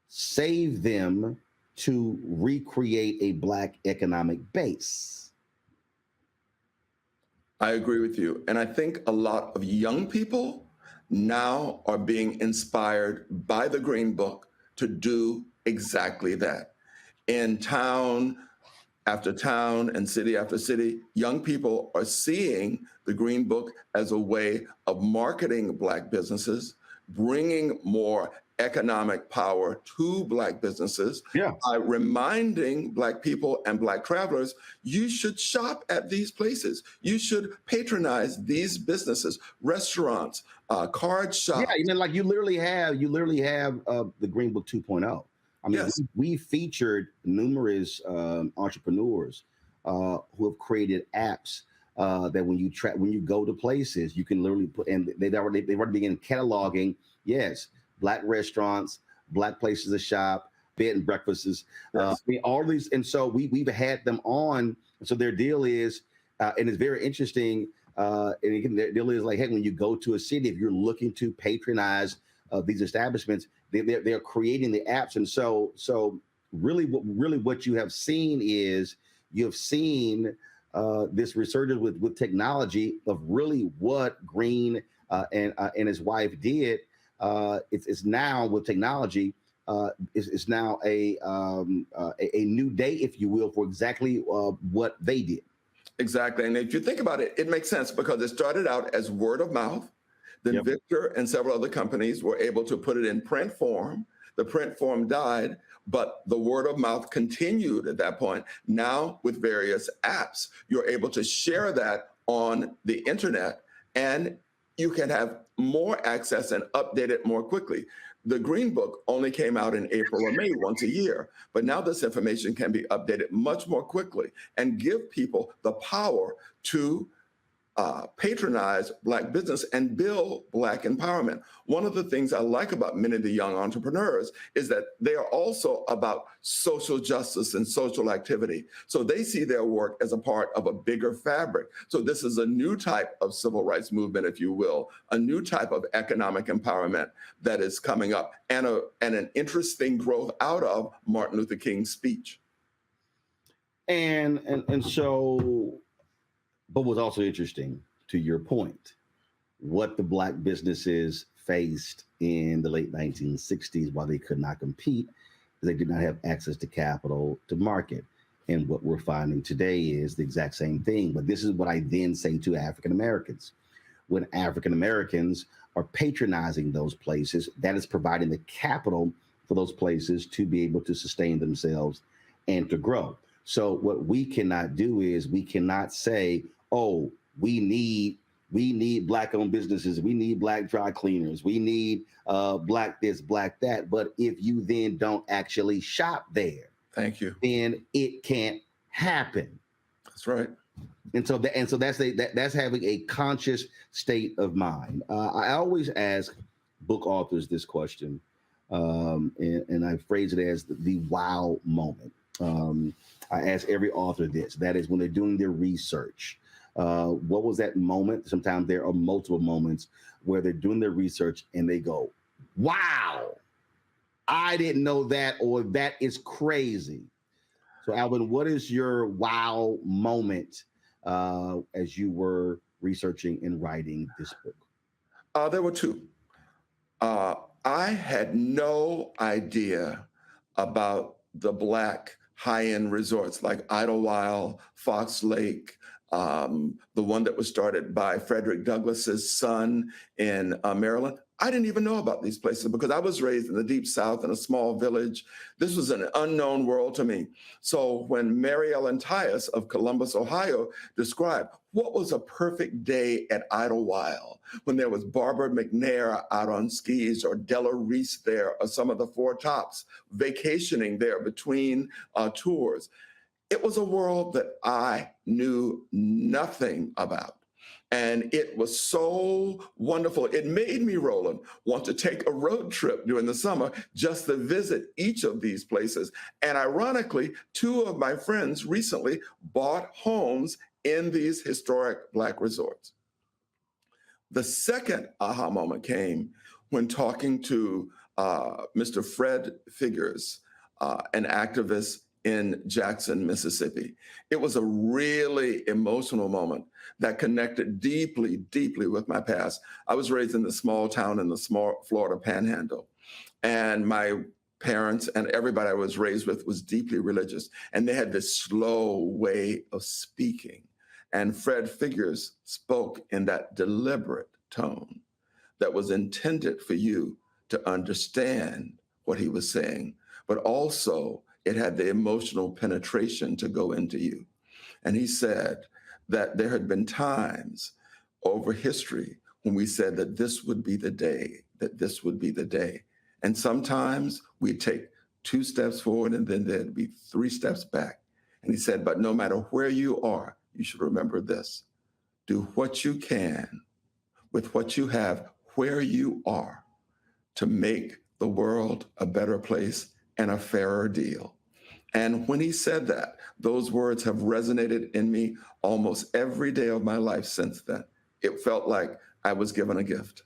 Save them to recreate a Black economic base. I agree with you. And I think a lot of young people now are being inspired by the Green Book to do exactly that. In town after town and city after city, young people are seeing the Green Book as a way of marketing Black businesses, bringing more economic power to Black businesses by reminding Black people and Black travelers, you should shop at these places. You should patronize these businesses, restaurants, card shops. Yeah, like you literally have the Green Book 2.0. I mean, we featured numerous entrepreneurs who have created apps that when you go to places, you can literally put, and they've already begun cataloging, Black restaurants, Black places to shop, bed and breakfasts, I mean, all these. And so we've had them on. So their deal is, and it's very interesting. And again, their deal is like, hey, when you go to a city, if you're looking to patronize these establishments, they're creating the apps. And so really what you have seen is this resurgence with technology of really what Green and his wife did. It's now with technology. It's now a new day, if you will, for exactly what they did. Exactly, and if you think about it, it makes sense because it started out as word of mouth. Then Victor and several other companies were able to put it in print form. The print form died, but the word of mouth continued at that point. Now, with various apps, you're able to share that on the internet, and you can have more access and update it more quickly. The Green Book only came out in April or May once a year, but now this information can be updated much more quickly and give people the power to patronize Black business and build Black empowerment. One of the things I like about many of the young entrepreneurs is that they are also about social justice and social activity. So they see their work as a part of a bigger fabric. So this is a new type of civil rights movement, if you will, a new type of economic empowerment that is coming up, and an interesting growth out of Martin Luther King's speech. And so, but what's also interesting, to your point, what the Black businesses faced in the late 1960s while they could not compete, they did not have access to capital to market. And what we're finding today is the exact same thing. But this is what I then say to African Americans. When African Americans are patronizing those places, that is providing the capital for those places to be able to sustain themselves and to grow. So what we cannot do is we cannot say, oh, we need Black-owned businesses, we need Black dry cleaners, we need Black this, Black that. But if you then don't actually shop there, thank you, then it can't happen. That's right. And so that's having a conscious state of mind. I always ask book authors this question, and I phrase it as the wow moment. I ask every author this. That is when they're doing their research. What was that moment? Sometimes there are multiple moments where they're doing their research and they go, wow, I didn't know that, or that is crazy. So Alvin, what is your wow moment as you were researching and writing this book? There were two. I had no idea about the Black high-end resorts like Idlewild, Fox Lake, the one that was started by Frederick Douglass's son in Maryland. I didn't even know about these places because I was raised in the Deep South in a small village. This was an unknown world to me. So when Mary Ellen Tyus of Columbus, Ohio, described what was a perfect day at Idlewild, when there was Barbara McNair out on skis, or Della Reese there, or some of the Four Tops vacationing there between tours, it was a world that I knew nothing about. And it was so wonderful. It made me, Roland, want to take a road trip during the summer just to visit each of these places. And ironically, two of my friends recently bought homes in these historic Black resorts. The second aha moment came when talking to Mr. Fred Figures, an activist in Jackson, Mississippi. It was a really emotional moment that connected deeply, deeply with my past. I was raised in the small town in the small Florida Panhandle, and my parents and everybody I was raised with was deeply religious, and they had this slow way of speaking. And Fred Figures spoke in that deliberate tone that was intended for you to understand what he was saying, but also it had the emotional penetration to go into you. And he said that there had been times over history when we said that this would be the day, that this would be the day. And sometimes we'd take 2 steps forward and then there'd be 3 steps back. And he said, but no matter where you are, you should remember this. Do what you can with what you have where you are to make the world a better place and a fairer deal. And when he said that, those words have resonated in me almost every day of my life since then. It felt like I was given a gift.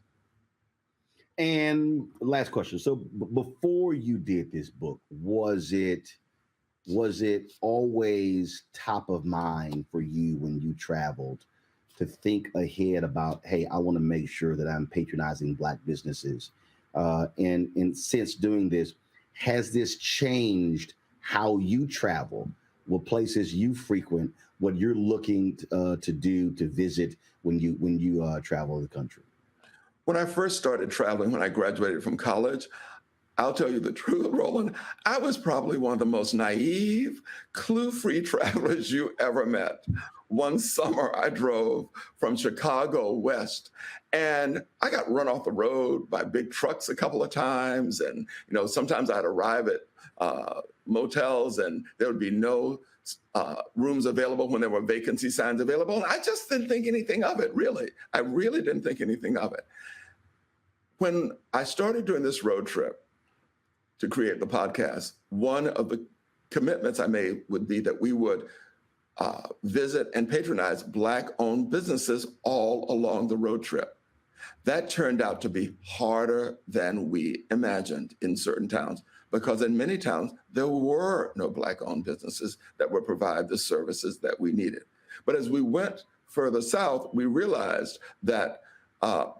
And last question. So before you did this book, was it always top of mind for you when you traveled to think ahead about, hey, I want to make sure that I'm patronizing Black businesses? And since doing this, has this changed how you travel, what places you frequent, what you're looking to do, to visit when you travel the country? When I first started traveling, when I graduated from college, I'll tell you the truth, Roland, I was probably one of the most naive, clue-free travelers you ever met. One summer, I drove from Chicago west, and I got run off the road by big trucks a couple of times. And, sometimes I'd arrive at motels and there would be no rooms available when there were vacancy signs available. And I just didn't think anything of it, really. I really didn't think anything of it. When I started doing this road trip to create the podcast, one of the commitments I made would be that we would visit and patronize Black-owned businesses all along the road trip. That turned out to be harder than we imagined in certain towns, because in many towns, there were no Black-owned businesses that would provide the services that we needed. But as we went further south, we realized that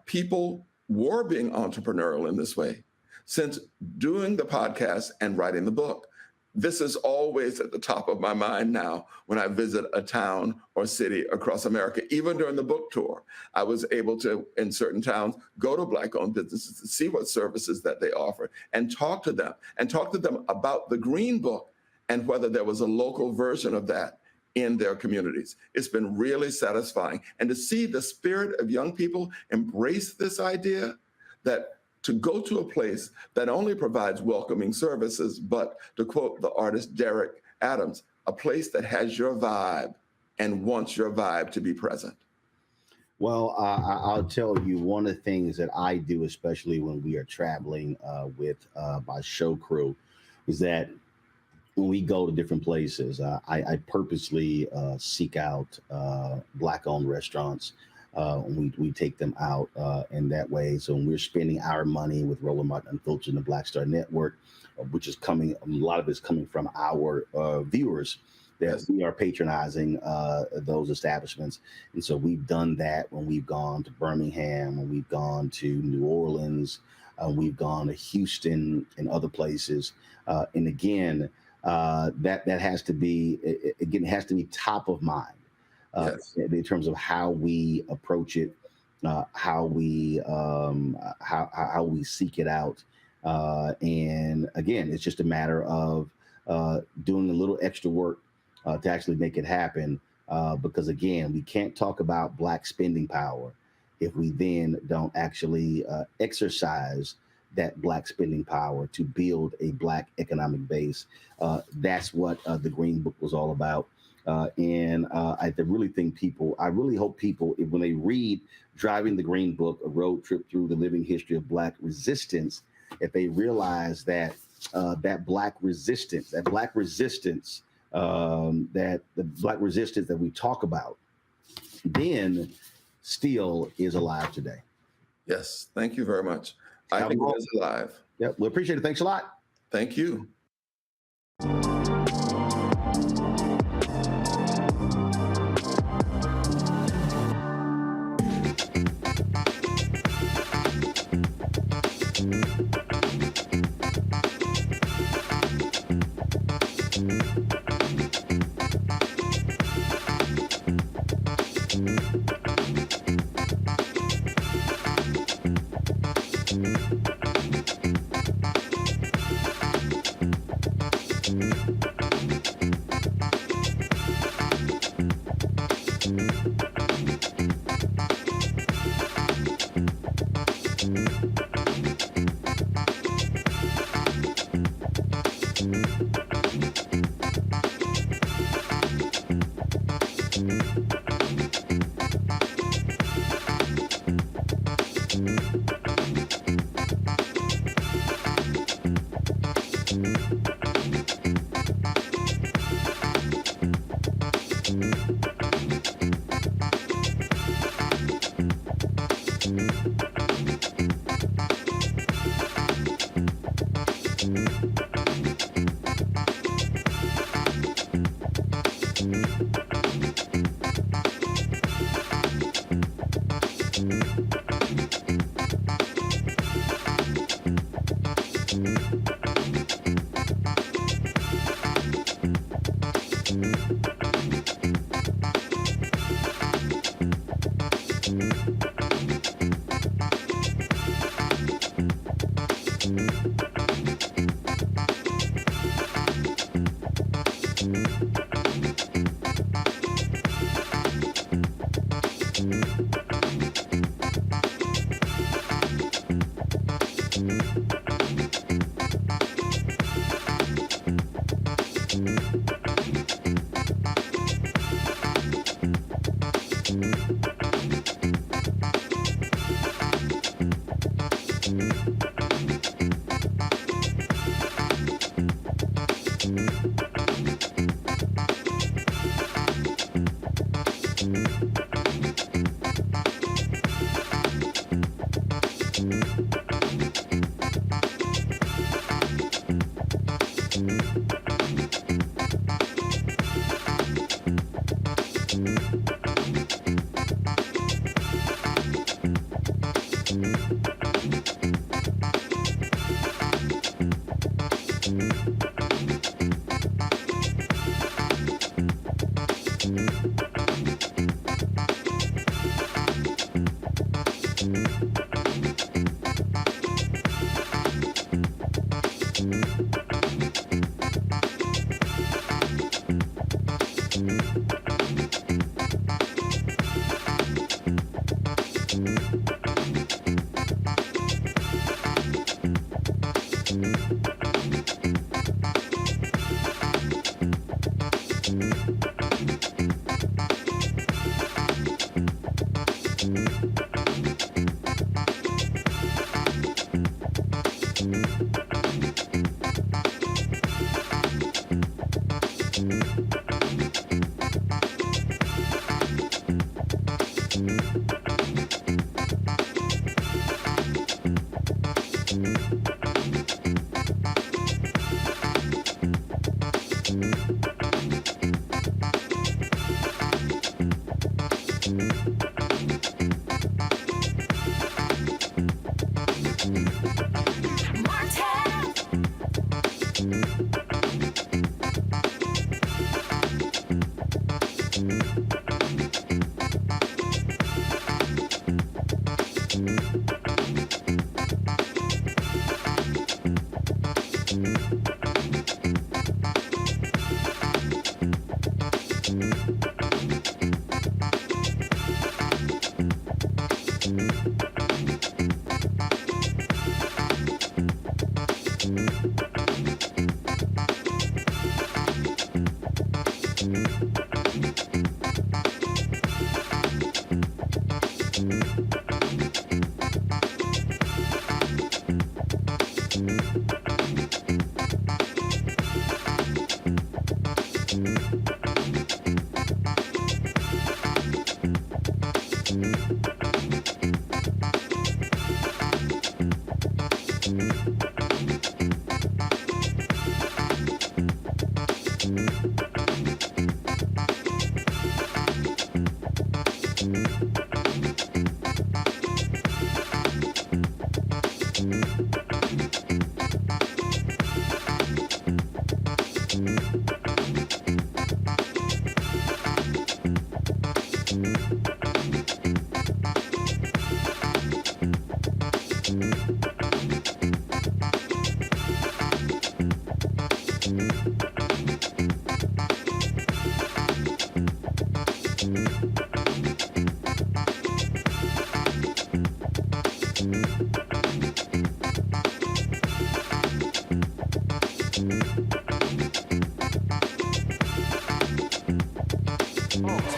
people were being entrepreneurial in this way. Since doing the podcast and writing the book, this is always at the top of my mind now when I visit a town or city across America. Even during the book tour, I was able to, in certain towns, go to Black-owned businesses to see what services that they offer and talk to them about the Green Book and whether there was a local version of that in their communities. It's been really satisfying. And to see the spirit of young people embrace this idea that to go to a place that only provides welcoming services, but to quote the artist Derek Adams, a place that has your vibe and wants your vibe to be present. Well, I'll tell you, one of the things that I do, especially when we are traveling with my show crew, is that when we go to different places, I purposely seek out Black-owned restaurants. We take them out in that way. So when we're spending our money with Roland Martin Unfiltered and the Black Star Network, which is coming, a lot of it's coming from our viewers, that we are patronizing those establishments. And so we've done that when we've gone to Birmingham, when we've gone to New Orleans, we've gone to Houston and other places. And again, that has to be, again, it has to be top of mind. In terms of how we approach it, how we seek it out, and again, it's just a matter of doing a little extra work to actually make it happen. Because again, we can't talk about Black spending power if we then don't actually exercise that Black spending power to build a Black economic base. That's what the Green Book was all about. And I really hope people, when they read Driving the Green Book, A Road Trip Through the Living History of Black Resistance, if they realize that that Black resistance that we talk about, then still is alive today. Yes, thank you very much. I think it is alive. Yep, we appreciate it. Thanks a lot. Thank you.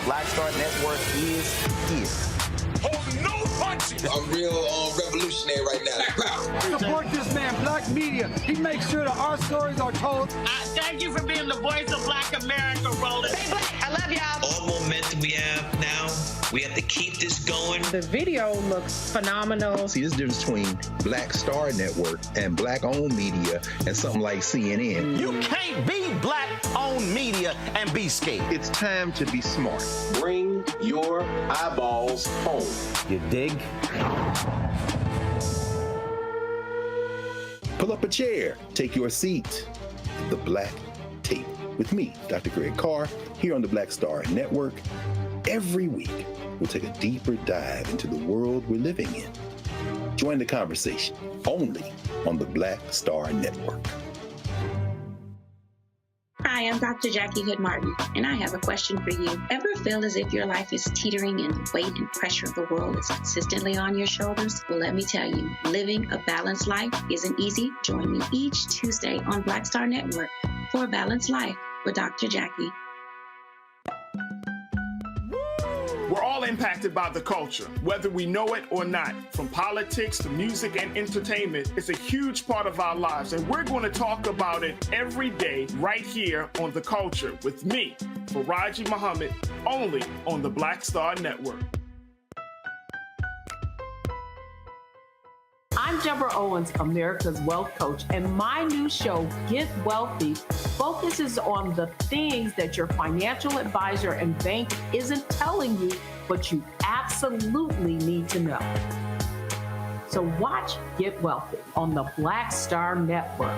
Black Star Network is here. Hold no punches. I'm real revolutionary right now. Support this man, Black Media. He makes sure that our stories are told. Thank you for being the voice of Black America, Roland. Stay black. I love y'all. All momentum we have now, we have to keep this going. The video looks phenomenal. See, this difference between Black Star Network and Black-owned media and something like CNN. You can't be Black-owned media and be scared. It's time to be smart. Bring your eyeballs home. You dig? Pull up a chair, take your seat at the Black Table with me, Dr. Greg Carr, here on the Black Star Network. Every week, we'll take a deeper dive into the world we're living in. Join the conversation only on the Black Star Network. Hi, I'm Dr. Jackie Hood Martin, and I have a question for you. Ever feel as if your life is teetering and the weight and pressure of the world is consistently on your shoulders? Well, let me tell you, living a balanced life isn't easy. Join me each Tuesday on Black Star Network for A Balanced Life with Dr. Jackie. We're all impacted by the culture, whether we know it or not. From politics to music and entertainment, it's a huge part of our lives, and we're going to talk about it every day right here on The Culture with me, Faraji Muhammad, only on the Black Star Network. I'm Deborah Owens, America's Wealth Coach, and my new show, Get Wealthy, focuses on the things that your financial advisor and bank isn't telling you, but you absolutely need to know. So watch Get Wealthy on the Black Star Network.